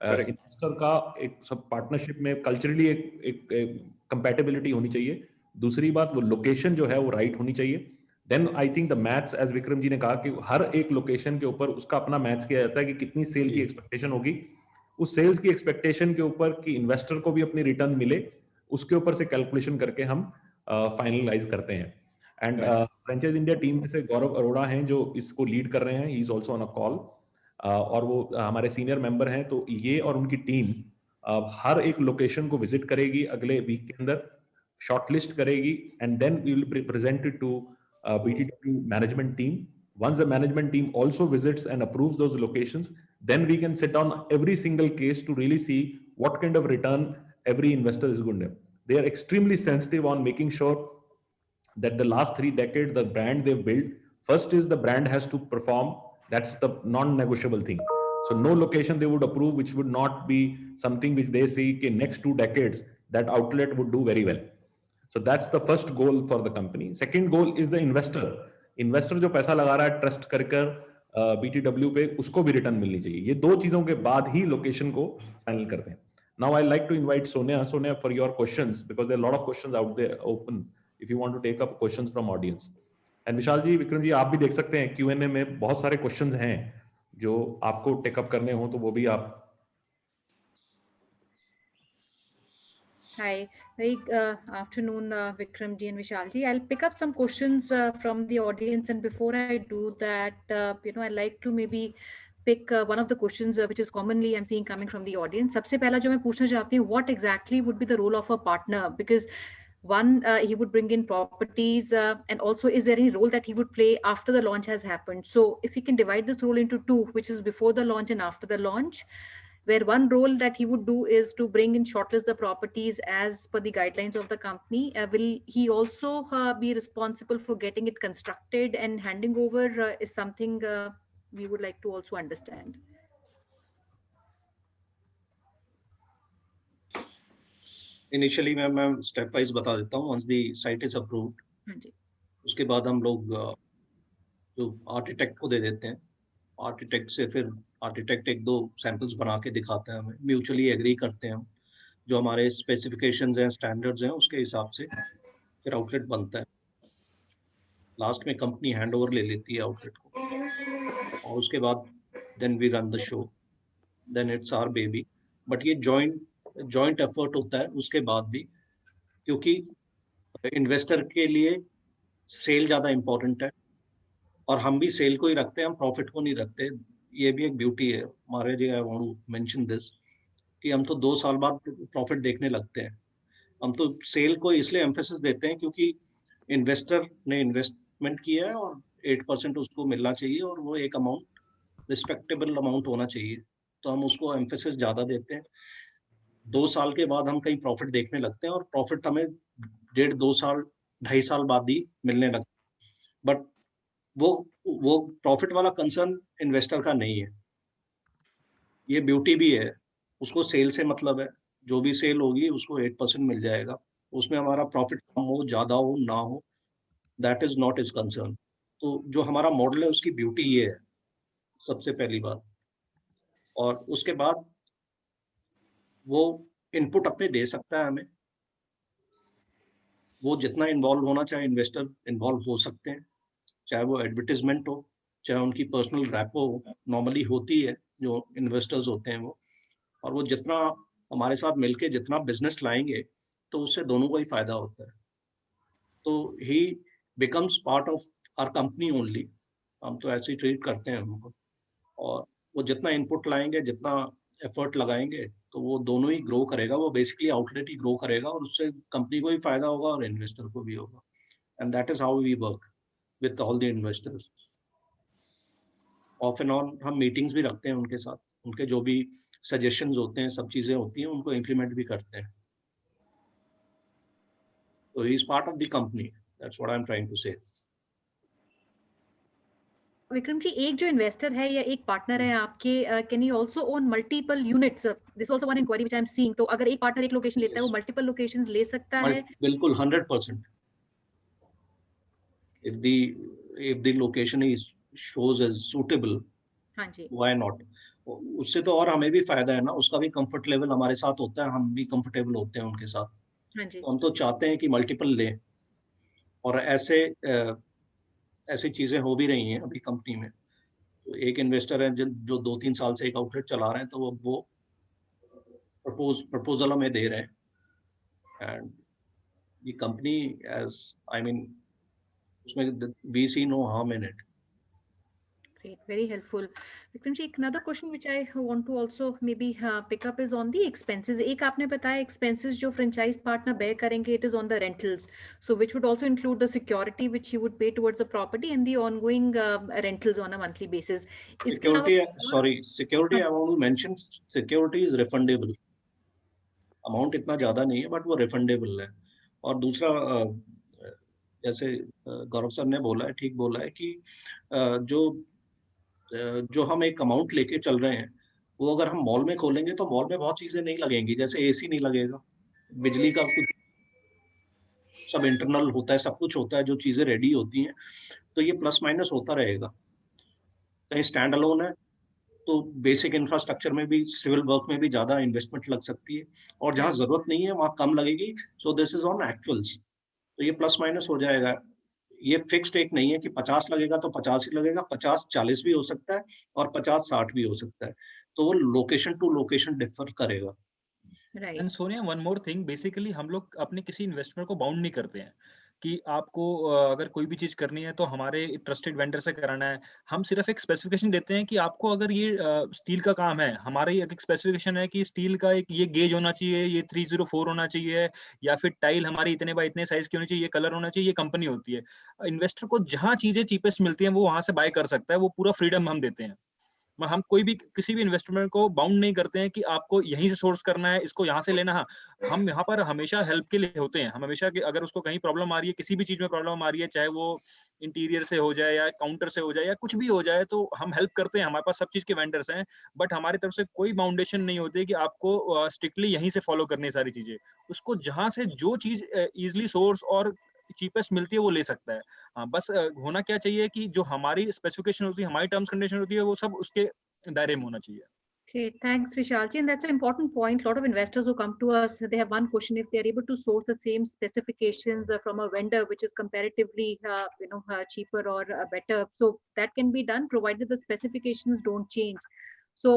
Investor का एक सब partnership में culturally एक compatibility होनी चाहिए. दूसरी बात वो लोकेशन जो है वो राइट होनी चाहिए. Then I think the maths, as Vikram ji ने कहा कि हर एक लोकेशन के ऊपर उसका अपना मैथ्स किया जाता है कि कितनी सेल की एक्सपेक्टेशन होगी. उस सेल्स की एक्सपेक्टेशन के ऊपर कि इन्वेस्टर को भी अपनी रिटर्न मिले, उसके ऊपर से कैलकुलेशन करके हम फाइनलाइज करते हैं. एंड फ्रेंचाइज इंडिया टीम में से गौरव अरोड़ा हैं जो इसको लीड कर रहे हैं. He is also on a call और वो हमारे सीनियर मेंबर हैं. तो ये और उनकी टीम हर एक लोकेशन को विजिट करेगी अगले वीक के अंदर, शॉर्टलिस्ट करेगी and then we will present it to BTW management team. Once the management team also visits and approves those locations, then we can sit on every single case to really see what kind of return every investor is going to have. They are extremely sensitive on making sure that the last 3 decades, the brand they've built, first is the brand has to perform. That's the non-negotiable thing. So no location they would approve which would not be something which they see in next 2 decades that outlet would do very well. So that's the first goal for the company. Second goal is the investor. Investor जो पैसा लगा रहा है trust कर BTW पे, उसको भी return मिलनी चाहिए. ये 2 चीजों के बाद ही लोकेशन को फाइनल करते हैं. Now I like to invite Sonia for your questions because there are a lot of questions out there open if you want to take up questions from audience. And विशाल जी, विक्रम जी, आप भी देख सकते हैं Q&A में बहुत सारे questions हैं जो आपको टेक अप करने हो तो वो भी आप. Hi, very afternoon, Vikram ji and Vishal ji. I'll pick up some questions from the audience, and before I do that, I'd like to maybe pick one of the questions which is commonly I'm seeing coming from the audience. सबसे पहला जो मैं पूछना चाहती हूँ, what exactly would be the role of a partner? Because one, he would bring in properties, and also is there any role that he would play after the launch has happened? So if he can divide this role into 2, which is before the launch and after the launch, where one role that he would do is to bring in shortlist the properties as per the guidelines of the company. Will he also be responsible for getting it constructed and handing over is something we would like to also understand. Initially मैं step wise बता देता हूँ. Once the site is approved, उसके बाद हम लोग जो architect को दे देते हैं. आर्किटेक्ट से फिर आर्किटेक्ट 1-2 सैंपल्स बना के दिखाते हैं हमें, म्यूचुअली एग्री करते हैं हम, जो हमारे स्पेसिफिकेशंस हैं, स्टैंडर्ड्स हैं, उसके हिसाब से फिर आउटलेट बनता है. लास्ट में कंपनी हैंडओवर ले लेती है आउटलेट को और उसके बाद then we run the show, then it's our baby. But ये जॉइंट एफर्ट होता है उसके बाद भी, क्योंकि इन्वेस्टर के लिए सेल ज़्यादा इम्पोर्टेंट है और हम भी सेल को ही रखते हैं, हम प्रॉफिट को नहीं रखते. ये भी एक ब्यूटी है हमारे जी. I want to mention this कि हम तो 2 साल बाद प्रॉफिट देखने लगते हैं. हम तो सेल को इसलिए एम्फेसिस देते हैं क्योंकि इन्वेस्टर ने इन्वेस्टमेंट किया है और 8% उसको मिलना चाहिए और वो एक अमाउंट रिस्पेक्टेबल अमाउंट होना चाहिए, तो हम उसको एम्फेसिस ज़्यादा देते हैं. 2 साल के बाद हम कहीं प्रॉफिट देखने लगते हैं और प्रॉफिट हमें 1.5-2 साल 2.5 साल बाद ही मिलने लगता है. बट वो प्रॉफिट वाला कंसर्न इन्वेस्टर का नहीं है. ये ब्यूटी भी है, उसको सेल से मतलब है. जो भी सेल होगी उसको 8% मिल जाएगा, उसमें हमारा प्रॉफिट कम हो, ज़्यादा हो, ना हो, that is not his concern. तो जो हमारा मॉडल है उसकी ब्यूटी ये है सबसे पहली बात. और उसके बाद वो इनपुट अपने दे सकता है हमें, वो जितना इन्वॉल्व होना चाहे इन्वेस्टर इन्वॉल्व हो सकते हैं, चाहे वो एडवर्टीजमेंट हो, चाहे उनकी पर्सनल रैपो नॉर्मली होती है जो इन्वेस्टर्स होते हैं वो, और वो जितना हमारे साथ मिलके जितना बिजनेस लाएंगे तो उससे दोनों को ही फायदा होता है. तो he becomes part of our company only. हम तो ऐसे ही ट्रीट करते हैं हमको, और वो जितना इनपुट लाएंगे, जितना एफर्ट लगाएंगे, तो वो दोनों ही ग्रो करेगा. वो बेसिकली आउटलेट ही ग्रो करेगा और उससे कंपनी को भी फायदा होगा और इन्वेस्टर को भी होगा. And that is how we work with all the investors. Off and on हम मीटिंग्स भी रखते हैं उनके साथ, उनके जो भी सजेशंस होते हैं, सब चीजें होती हैं, उनको इम्प्लीमेंट भी करते हैं. So he is part of the company. That's what I'm trying to say. Vikram ji, एक जो इन्वेस्टर है या एक पार्टनर है आपके, can you also own multiple units? This also one inquiry which I am seeing. तो अगर एक पार्टनर एक लोकेशन लेता है, वो मल्टीपल लोकेशंस ले सकता है? बिल्कुल 100%। if the location is shows as suitable, हाँ जी, why not? उससे तो और हमें भी फायदा है ना, उसका भी कंफर्ट लेवल हमारे साथ होता है, हम भी कंफर्टेबल होते हैं उनके साथ। हाँ जी, तो हम तो चाहते हैं कि मल्टीपल लें, और ऐसी चीजें हो भी रही हैं अभी कंपनी में। तो एक इन्वेस्टर है जो 2-3 साल से एक आउटलेट चला रहे हैं, तो वो प्रपोजल हमें दे रहे हैं, and the company, as I mean, उसमें we see no harm in it. great, very helpful. Vikram ji, another question which I want to also maybe pick up is on the expenses. एक आपने बताया expenses जो franchise partner bear करेंगे, it is on the rentals, so which would also include the security which you would pay towards the property and the ongoing rentals on a monthly basis. Security, security I want to mention, security is refundable. Amount इतना ज्यादा नहीं है, but वो refundable है। और दूसरा, जैसे गौरव sir ने बोला है, ठीक बोला है कि जो हम एक अमाउंट लेके चल रहे हैं, वो अगर हम मॉल में खोलेंगे तो मॉल में बहुत चीजें नहीं लगेंगी, जैसे एसी नहीं लगेगा, बिजली का कुछ सब इंटरनल होता है, सब कुछ होता है, जो चीजें रेडी होती हैं, तो ये प्लस माइनस होता रहेगा। कहीं स्टैंड अलोन है तो बेसिक इंफ्रास्ट्रक्चर में भी, सिविल वर्क में भी ज्यादा इन्वेस्टमेंट लग सकती है, और जहाँ जरूरत नहीं है वहाँ कम लगेगी। So this is on actuals, तो ये प्लस माइनस हो जाएगा। ये फिक्स्ड एक नहीं है कि 50 लगेगा तो 50 ही लगेगा, 50-40 भी हो सकता है और 50-60 भी हो सकता है, तो वो लोकेशन टू लोकेशन डिफर करेगा। And Sonia, one more thing, basically हम लोग अपने किसी इन्वेस्टमेंट को बाउंड नहीं करते हैं कि आपको अगर कोई भी चीज करनी है तो हमारे ट्रस्टेड वेंडर से कराना है। हम सिर्फ एक स्पेसिफिकेशन देते हैं कि आपको अगर ये स्टील का काम है, हमारा एक स्पेसिफिकेशन है कि स्टील का एक ये गेज होना चाहिए, ये 304 होना चाहिए, या फिर टाइल हमारी इतने बाय इतने साइज की होनी चाहिए, ये कलर होना चाहिए, ये कंपनी होती है। इन्वेस्टर को जहां चीजें चीपेस्ट मिलती हैं वो वहां से बाय कर सकता है, वो पूरा फ्रीडम हम देते हैं। हम कोई भी किसी भी इन्वेस्टमेंट को बाउंड नहीं करते हैं कि आपको यहीं से सोर्स करना है, इसको यहाँ से लेना। हाँ, हम यहाँ पर हमेशा हेल्प के लिए होते हैं। हम हमेशा कि अगर उसको कहीं प्रॉब्लम आ रही है, किसी भी चीज में प्रॉब्लम आ रही है, चाहे वो इंटीरियर से हो जाए या काउंटर से हो जाए या कुछ भी हो जाए, तो हम हेल्प करते हैं। हमारे पास सब चीज के वेंडर्स हैं, बट हमारी तरफ से कोई बाउंडेशन नहीं होती कि आपको स्ट्रिक्टली यहीं से फॉलो करनी है सारी चीजें। उसको जहां से जो चीज इजिली सोर्स और चीपेस्ट मिलती है वो ले सकता है। हाँ, बस होना क्या चाहिए कि जो हमारी स्पेसिफिकेशन होती है, हमारी टर्म्स कंडीशन होती है, वो सब उसके दायरे में होना चाहिए। Okay, thanks, Vishalji. And that's an important point. A lot of investors who come to us, they have one question: if they are able to source the same specifications from a vendor which is comparatively, cheaper or better, so that can be done provided the specifications don't change. So,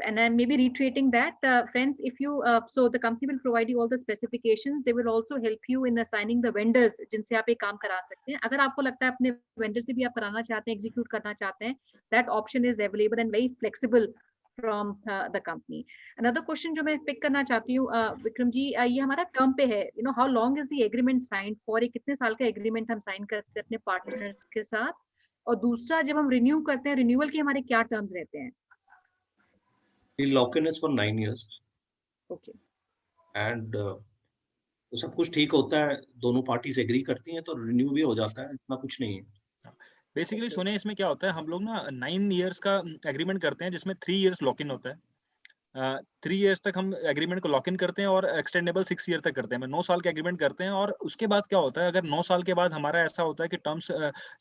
and I'm maybe reiterating that, friends, if you, so the company will provide you all the specifications. They will also help you in assigning the vendors जिनसे आप ये काम करा सकते हैं। अगर आपको लगता है अपने vendor से भी आप कराना चाहते हैं, execute करना चाहते हैं, that option is available and very flexible from the company. Another question जो मैं pick करना चाहती हूँ, विक्रम जी, ये हमारा term पे है, how long is the agreement signed for? ये कितने साल का agreement हम sign करते हैं अपने partners के साथ? और दूसरा, जब हम renew करते हैं, renewal के हमारे क्या terms रहते हैं? The lock-in is for 9 years. Okay. And तो सब कुछ ठीक होता है, दोनों पार्टीज एग्री करती हैं तो रिन्यू भी हो जाता है, इतना कुछ नहीं है। बेसिकली सोने, इसमें क्या होता है, हम लोग ना 9 इयर्स का एग्रीमेंट करते हैं, जिसमें 3 इयर्स लॉक इन होता है। 3 इयर्स तक हम एग्रीमेंट को लॉक इन करते हैं और एक्सटेंडेबल 6 ईयर तक करते हैं। 9 साल का एग्रीमेंट करते हैं। और उसके बाद क्या होता है, अगर 9 साल के बाद हमारा ऐसा होता है कि टर्म्स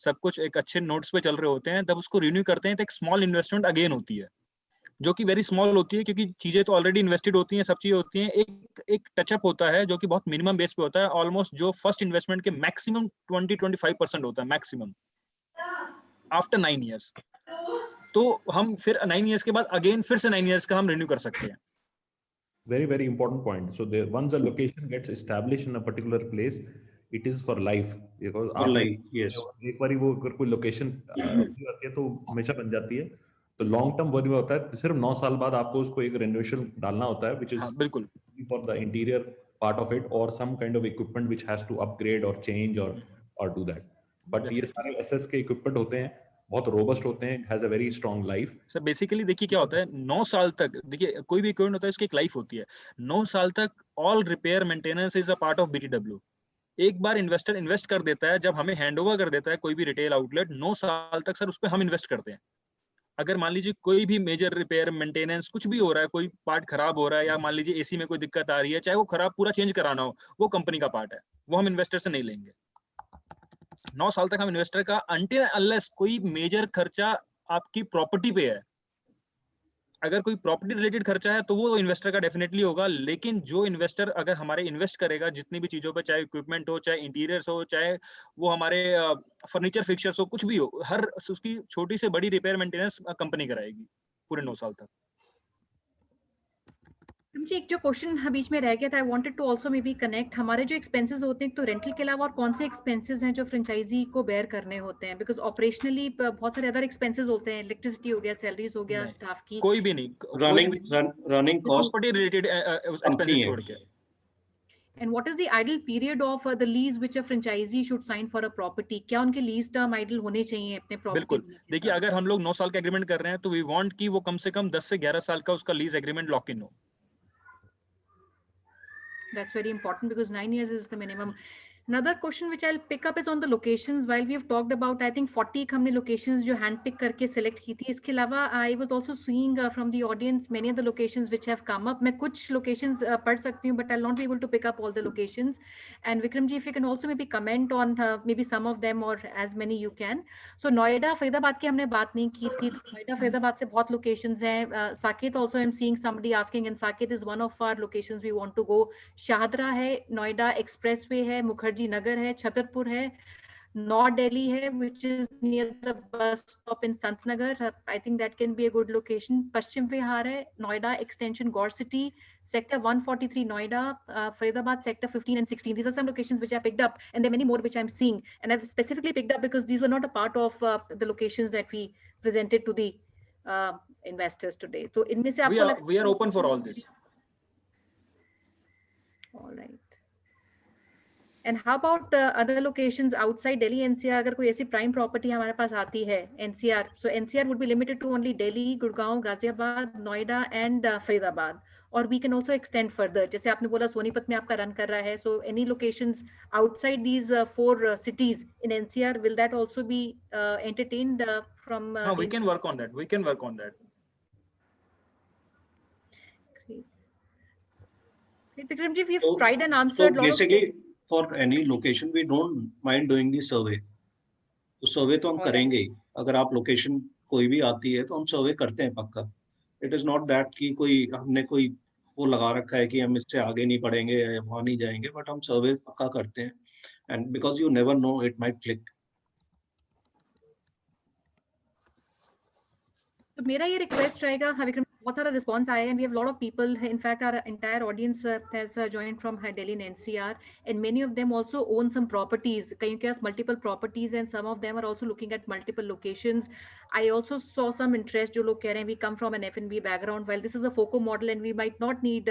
सब कुछ एक अच्छे नोट्स पे चल रहे होते हैं, तब उसको रिन्यू करते हैं, तो एक स्मॉल इन्वेस्टमेंट अगेन होती है, जो कि वेरी स्मॉल होती है, क्योंकि चीजें तो ऑलरेडी इन्वेस्टेड होती हैं, सब चीजें होती हैं। एक टचअप होता है जो कि बहुत मिनिमम बेस पे होता है, ऑलमोस्ट जो फर्स्ट इन्वेस्टमेंट के मैक्सिमम 20-25% होता है मैक्सिमम आफ्टर 9 इयर्स। तो हम फिर 9 इयर्स के बाद अगेन फिर से 9 इयर्स का हम रिन्यू कर सकते हैं। Very important point. So there, once a location gets established in a particular place, it is for life. Because For life, yes. एक बारी वो अगर कोई लोकेशन आती है तो हमेशा बन जाती है। तो लॉन्ग टर्म वर्क में होता है, सिर्फ 9 साल बाद आपको उसको एक रेनोवेशन डालना होता है, which is बिल्कुल for the interior part of it or some kind of equipment which has to upgrade or change or do that. But ये सारे SS के equipment होते हैं, बहुत रोबस्ट होते हैं, has a very strong life. Sir basically देखिए क्या होता है, 9 साल तक, देखिए कोई भी इक्विपमेंट होता है, उसकी एक लाइफ होती है। 9 साल तक all repair maintenance is a part of BTW। एक बार इन्वेस्टर इन्वेस्ट कर देता है, जब हमें हैंडओवर कर देता है कोई भी रिटेल आउटलेट, 9 साल तक सर उस पे हम इन्वेस्ट करते हैं। अगर मान लीजिए कोई भी मेजर रिपेयर, मेंटेनेंस कुछ भी हो रहा है, कोई पार्ट खराब हो रहा है, या मान लीजिए एसी में कोई दिक्कत आ रही है, चाहे वो खराब पूरा चेंज कराना हो, वो कंपनी का पार्ट है, वो हम इन्वेस्टर से नहीं लेंगे। 9 साल तक हम इन्वेस्टर का, अनटिल अनलेस कोई मेजर खर्चा आपकी प्रॉपर्टी पे है, अगर कोई प्रॉपर्टी रिलेटेड खर्चा है तो वो इन्वेस्टर का डेफिनेटली होगा। लेकिन जो इन्वेस्टर अगर हमारे इन्वेस्ट करेगा जितनी भी चीजों पे, चाहे इक्विपमेंट हो, चाहे इंटीरियर्स हो, चाहे वो हमारे फर्नीचर फिक्चर्स हो, कुछ भी हो, हर उसकी छोटी से बड़ी रिपेयर मेंटेनेंस कंपनी कराएगी पूरे 9 साल तक। मुझे एक जो क्वेश्चन बीच में रह गया था, I wanted to also maybe connect, हमारे जो एक्सपेंसेस होते हैं तो रेंटल के अलावा और कौन से एक्सपेंसेस हैं जो फ्रेंचाइजी को बेयर करने होते हैं? बिकॉज ऑपरेशनली बहुत सारे अदर एक्सपेंसेस होते हैं, इलेक्ट्रिसिटी हो गया, सैलरीज हो गया स्टाफ की, कोई भी नहीं, running cost property related expenses छोड़ के। And what is the idle period of the lease which a franchisee should sign for a property? क्या उनके लीज टर्म आइडल होने चाहिए अपने प्रॉपर्टी? बिल्कुल, देखिए अगर हम लोग 9 साल का एग्रीमेंट कर रहे हैं तो वी वांट कि वो कम से कम 10 से 11 साल का उसका लीज एग्रीमेंट लॉक इन हो। That's very important because 9 years is the minimum. Another question which I'll pick up is on the locations. While we have talked about, I think 40 हमने locations जो hand pick करके select की थी. इसके अलावा I was also seeing from the audience many of the locations which have come up. मैं कुछ locations पढ़ सकती हूँ, but I'll not be able to pick up all the locations. And Vikram ji, if you can also maybe comment on maybe some of them or as many you can. So Noida, Faridabad की हमने बात नहीं की थी. Noida, Faridabad से बहुत locations हैं. Saket also I'm seeing somebody asking, and Saket is one of our locations we want to go. Shahdara है, नोएडा एक्सप्रेसवे है, मुखर्जी नगर है, छतरपुर है, नॉर्थ दिल्ली है, which is near the bus stop in Sant Nagar. I think that can be a good location. Paschim Vihar है, Noida extension Gaur City, sector 143 Noida, Faridabad sector 15 and 16. These are some locations which I picked up, and there are many more which I'm seeing, and I've specifically picked up because these were not a part of the locations that we presented to the investors today. So इनमें से आपको we are open for all this. All right. And how about other locations outside Delhi NCR? अगर कोई ऐसी prime property हमारे पास आती है NCR, so NCR would be limited to only Delhi, Gurgaon, Ghaziabad, Noida, and Faridabad. Or we can also extend further. जैसे आपने बोला सोनीपत में आपका run कर रहा है, so any locations outside these 4 cities in NCR, will that also be entertained from? No, we can work on that. We can work on that. Vikram ji, we've tried and answered. So basically, for any location, we don't mind doing the survey. तो सर्वे तो हम करेंगे ही. अगर आप location कोई भी आती है तो हम सर्वे करते हैं पक्का. इट इज नॉट दैट कि कोई हमने कोई वो लगा रखा है कि हम इससे आगे नहीं बढ़ेंगे या वहां नहीं जाएंगे, बट हम सर्वे पक्का करते हैं. And because you never know, it might click. तो मेरा ये रिक्वेस्ट रहेगा, विक्रम, बहुत सारा रिस्पॉन्स आया है, and we have a lot of people, in fact our entire audience has joined from Delhi and NCR, and many of them also own some properties. कहीं के पास multiple properties and some of them are also looking at multiple locations. I also saw some interest, जो लोग कह रहे हैं we come from an F&B background, while this is a FOCO model and we might not need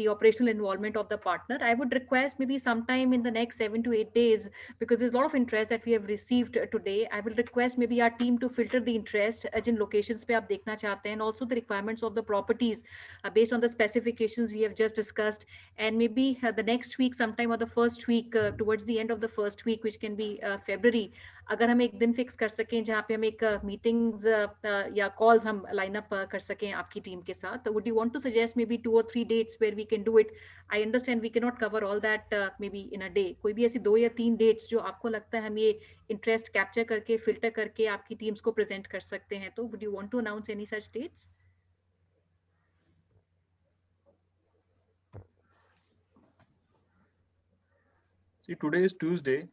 the operational involvement of the partner. I would request maybe sometime in the next 7 to 8 days, because there's a lot of interest that we have received today. I will request maybe our team to filter the interest Jin locations पे आप देखना चाहते हैं, and also the requirements of the properties based on the specifications we have just discussed. And maybe the next week sometime, or the first week, towards the end of the first week, which can be February, अगर हम एक दिन fix कर सकें जहाँ पे हम एक मीटिंग्स या कॉल्स हम लाइन अप कर सकें आपकी टीम के साथ, would you want to suggest maybe 2 or 3 dates where we can do it? I understand we cannot cover all that maybe in a day. कोई भी ऐसी 2 या 3 dates जो आपको लगता है हम ये इंटरेस्ट कैप्चर करके फिल्टर करके आपकी टीम्स को प्रेजेंट कर सकते हैं, तो would you want to announce any such dates? See, today is Tuesday.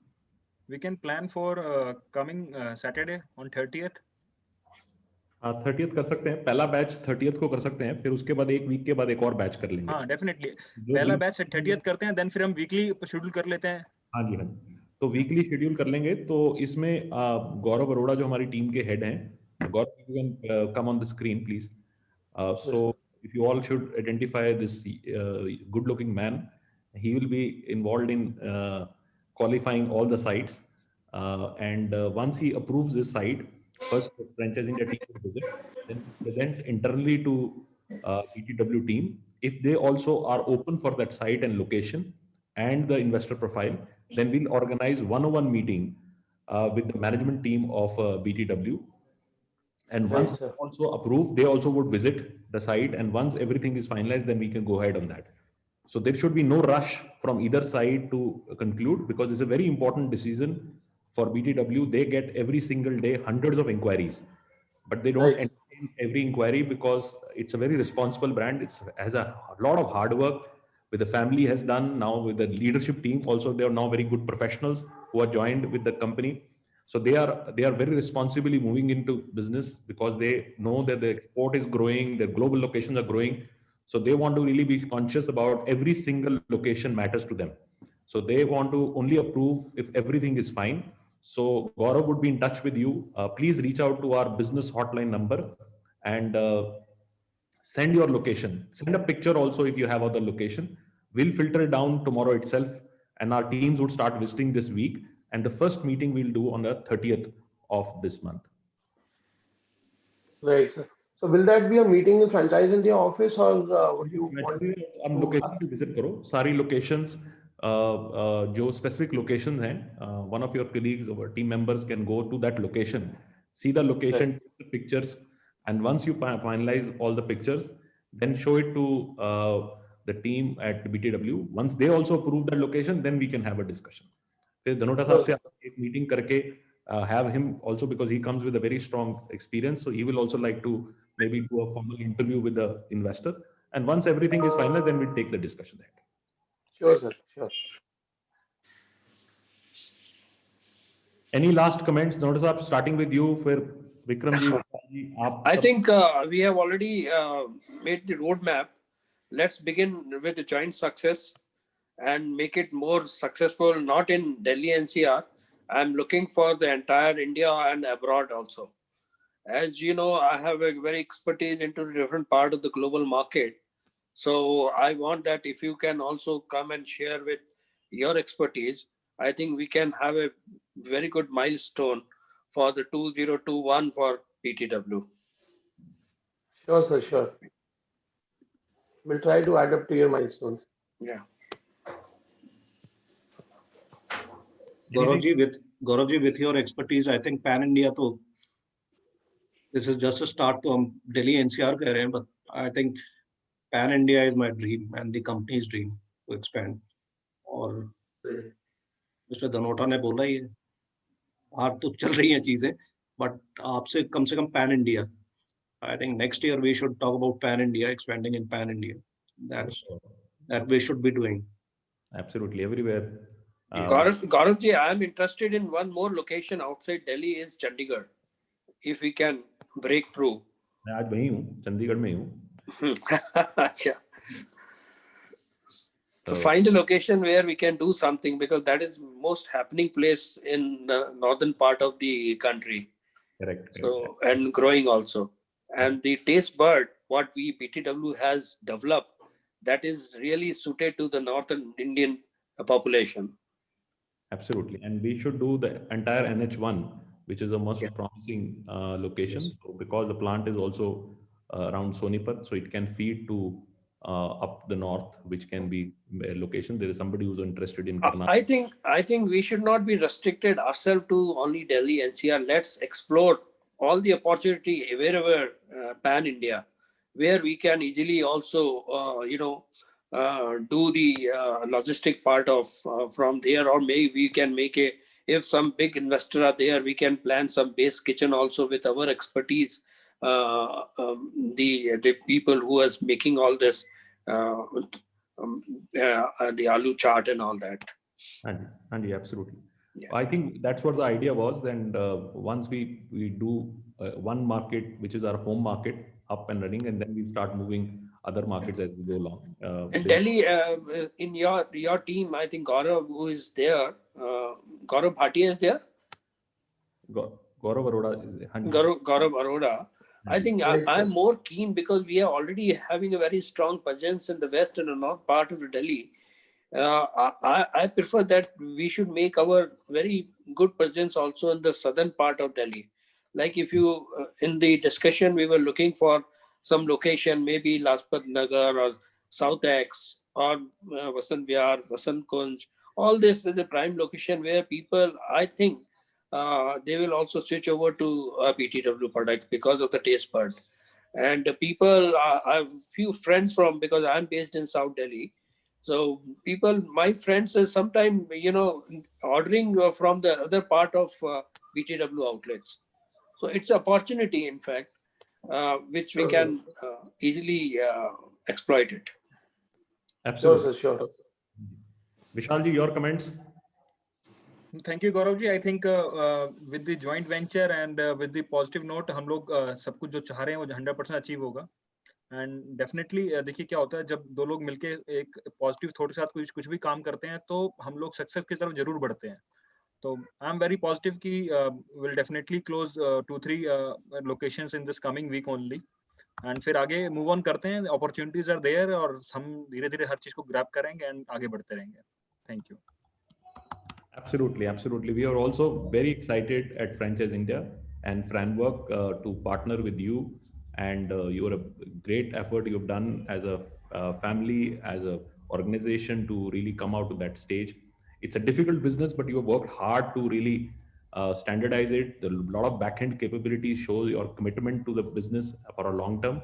We can plan for coming Saturday on 30th. 30th कर सकते हैं. पहला बैच 30th को कर सकते हैं, फिर उसके बाद एक वीक के बाद एक और बैच कर लेंगे. हाँ, डेफिनेटली पहला बैच 30th करते हैं, देन फिर हम वीकली शेड्यूल कर लेते हैं. हाँ जी, हाँ जी. तो वीकली शेड्यूल कर लेंगे. तो इसमें गौरव अरोड़ा जो हमारी टीम के हेड हैं, गौरव, you can come on the screen please. So if you all should identify this good looking man, he will be involved in qualifying all the sites, and once he approves this site, first the franchising team will visit, then present internally to BTW team. If they also are open for that site and location and the investor profile, then we'll organize one-on-one meeting with the management team of BTW. And Right, once sir. also approved, they also would visit the site. And once everything is finalized, then we can go ahead on that. So there should be no rush from either side to conclude, because it's a very important decision for BTW. They get every single day hundreds of inquiries, but they don't Right. entertain every inquiry because it's a very responsible brand. It has a lot of hard work with the family has done now with the leadership team. Also, they are now very good professionals who are joined with the company. So they are very responsibly moving into business because they know that the export is growing, their global locations are growing. So they want to really be conscious about every single location matters to them. So they want to only approve if everything is fine. So Gaurav would be in touch with you. Please reach out to our business hotline number and send your location. Send a picture also if you have other location. We'll filter it down tomorrow itself, and our teams would start visiting this week. And the first meeting we'll do on the 30th of this month. Right, sir. So will that be a meeting in Franchise India office, or would you want हम location पे visit करो, सारी locations जो specific locations हैं, one of your colleagues or team members can go to that location, see the location, Right. take the pictures, and once you finalize all the pictures, then show it to the team at BTW. Once they also approve that location, then we can have a discussion. फिर धनोटा साहब से एक meeting करके have him also, because he comes with a very strong experience, so he will also like to maybe do a formal interview with the investor. And once everything is final, then we'll take the discussion ahead. Sure, sir. Sure. Any last comments? Notice I'm starting with you for Vikram ji. I think we have already made the roadmap. Let's begin with the joint success and make it more successful, not in Delhi NCR. I'm looking for the entire India and abroad also. As you know, I have a very expertise into different part of the global market. So I want that if you can also come and share with your expertise, I think we can have a very good milestone for the 2021 for BTW. Sure, sir. Sure. We'll try to add up to your milestones. Yeah. Gauravji, with your expertise, I think Pan India, to this is just a start to Delhi NCR keh rahe hain, but I think Pan India is my dream and the company's dream to expand. और Mr. Dhanota ने बोला ही आग तो चल रही हैं चीजें, but आपसे कम से कम Pan India. I think next year we should talk about Pan India, expanding in Pan India. That we should be doing. Absolutely, everywhere. Gauravji, I am interested in one more location outside Delhi is Chandigarh. If we can break through. मैं आज वहीं हूँ, चंडीगढ़ में हूँ. So find a location where we can do something, because that is most happening place in the northern part of the country. Correct. So and growing also. And the taste bud, what we BTW has developed, that is really suited to the northern Indian population. Absolutely, and we should do the entire NH1, which is a most promising location. Yes. So because the plant is also around Sonipat, so it can feed to up the north, which can be a location. There is somebody who's interested in Karnataka. I think we should not be restricted ourselves to only Delhi NCR. Let's explore all the opportunity wherever Pan India, where we can easily also do the logistic part of from there, or maybe we can make if some big investor are there, we can plan some base kitchen also with our expertise. The people who is making all this, the aloo chaat and all that. And yeah, absolutely. Yeah. I think that's what the idea was. And once we do one market, which is our home market, up and running, and then we start moving other markets as we go along. In Delhi, in your team, I think Gaurav, who is there, Gaurav Bhatia is there? Gaurav Arora is there. Gaurav Arora. I think I'm more keen because we are already having a very strong presence in the west and the north part of Delhi. I prefer that we should make our very good presence also in the southern part of Delhi. Like if you, in the discussion, we were looking for some location, maybe Lajpat Nagar or South X or Vasant Vihar, Vasant Kunj, All this is a prime location where people, I think, they will also switch over to BTW product because of the taste bud. And the people, I have few friends from, because I'm based in South Delhi. So people, my friends are sometimes, ordering from the other part of BTW outlets. So it's an opportunity, in fact, which we can easily exploit it. Absolutely. Sure, sure. Vishalji, your comments? Thank you, Gaurav ji. I think with the joint venture and with the positive note, हम लोग सब कुछ जो चाह रहे हैं वो 100% achieve होगा. And definitely देखिए क्या होता है जब दो लोग मिलके एक पॉजिटिव थॉट के साथ कुछ भी काम करते हैं तो हम लोग सक्सेस की तरफ जरूर बढ़ते हैं. तो आई एम वेरी पॉजिटिव कि will definitely close 2-3 locations in this coming week only. And फिर आगे मूव ऑन करते हैं. अपॉर्चुनिटीज आर देयर और हम धीरे धीरे हर चीज को ग्रैब करेंगे एंड आगे बढ़ते रहेंगे. Thank you. Absolutely, absolutely. We are also very excited at Franchise India and Franwork to partner with you. And you're a great effort you've done as a family, as a organization to really come out to that stage. It's a difficult business, but you have worked hard to really standardize it. A lot of back-end capabilities show your commitment to the business for a long term.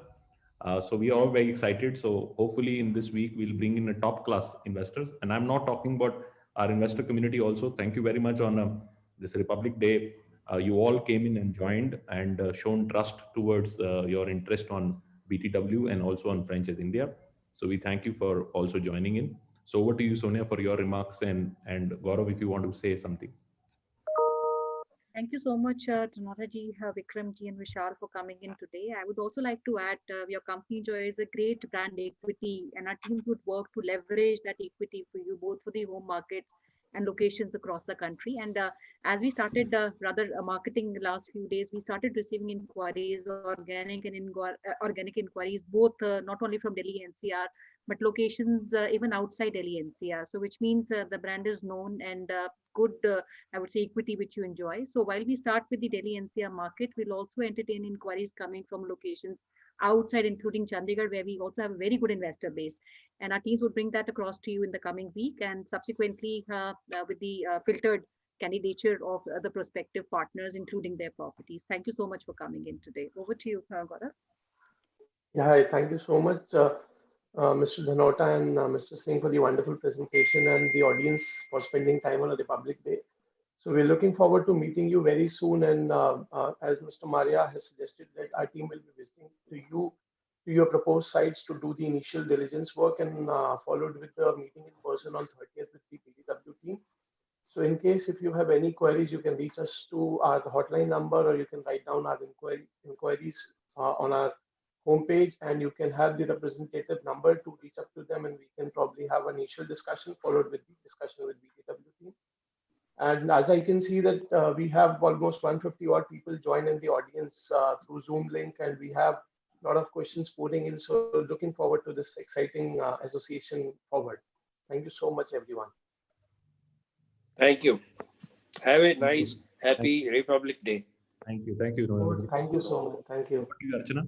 So we are all very excited. So hopefully in this week, we'll bring in a top-class investors. And I'm not talking about our investor community also. Thank you very much on this Republic Day. You all came in and joined and shown trust towards your interest on BTW and also on Franchise India. So we thank you for also joining in. So over to you, Sonia, for your remarks, and Gaurav, if you want to say something. Thank you so much, Tanora ji, Vikram ji, and Vishal for coming in today. I would also like to add, your company enjoys a great brand equity, and our team would work to leverage that equity for you, both for the home markets and locations across the country. And as we started marketing the last few days, we started receiving inquiries, organic inquiries, both not only from Delhi NCR, but locations even outside Delhi NCR. So which means the brand is known and good, I would say, equity which you enjoy. So while we start with the Delhi NCR market, we'll also entertain inquiries coming from locations outside, including Chandigarh, where we also have a very good investor base. And our teams will bring that across to you in the coming week, and subsequently with the filtered candidature of the prospective partners, including their properties. Thank you so much for coming in today. Over to you, Gaurav. Yeah, hi, thank you so much, Mr. Dhanota and Mr. Singh, for the wonderful presentation, and the audience for spending time on a Republic Day. So we're looking forward to meeting you very soon. And as Mr. Maria has suggested, that our team will be visiting to your proposed sites to do the initial diligence work, and followed with the meeting in person on 30th with the BTW team. So in case if you have any queries, you can reach us to our hotline number, or you can write down our inquiries on our homepage, and you can have the representative number to reach up to them, and we can probably have an initial discussion followed with the discussion with BTW team. And as I can see that we have almost 150 odd people join in the audience through Zoom link, and we have a lot of questions pouring in. So looking forward to this exciting association forward. Thank you so much, everyone. Thank you. Have a nice, happy Republic Day. Thank you. Thank you. Thank you so much. Thank you. Archana,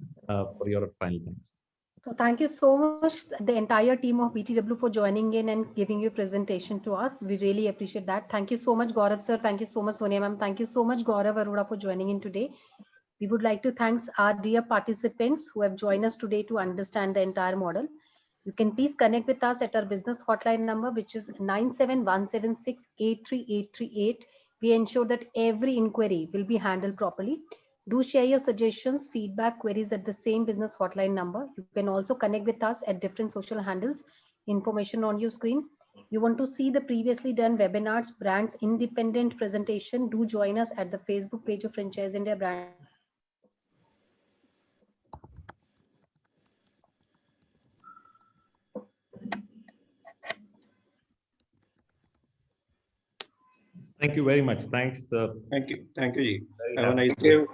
for your final thanks. So thank you so much, the entire team of BTW, for joining in and giving your presentation to us. We really appreciate that. Thank you so much, Gaurav sir. Thank you so much, Sonia ma'am. Thank you so much, Gaurav Arora, for joining in today. We would like to thank our dear participants who have joined us today to understand the entire model. You can please connect with us at our business hotline number, which is 97176-83838. We ensure that every inquiry will be handled properly. Do share your suggestions, feedback, queries at the same business hotline number. You can also connect with us at different social handles. Information on your screen. You want to see the previously done webinars, brands independent presentation, do join us at the Facebook page of Franchise India Brand. Thank you very much. Thanks. Thank you. Thank you, Ji. Have a nice day.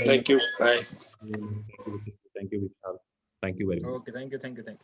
Thank you. Bye. Thank you, Vishal. Thank you very much. Okay, thank you.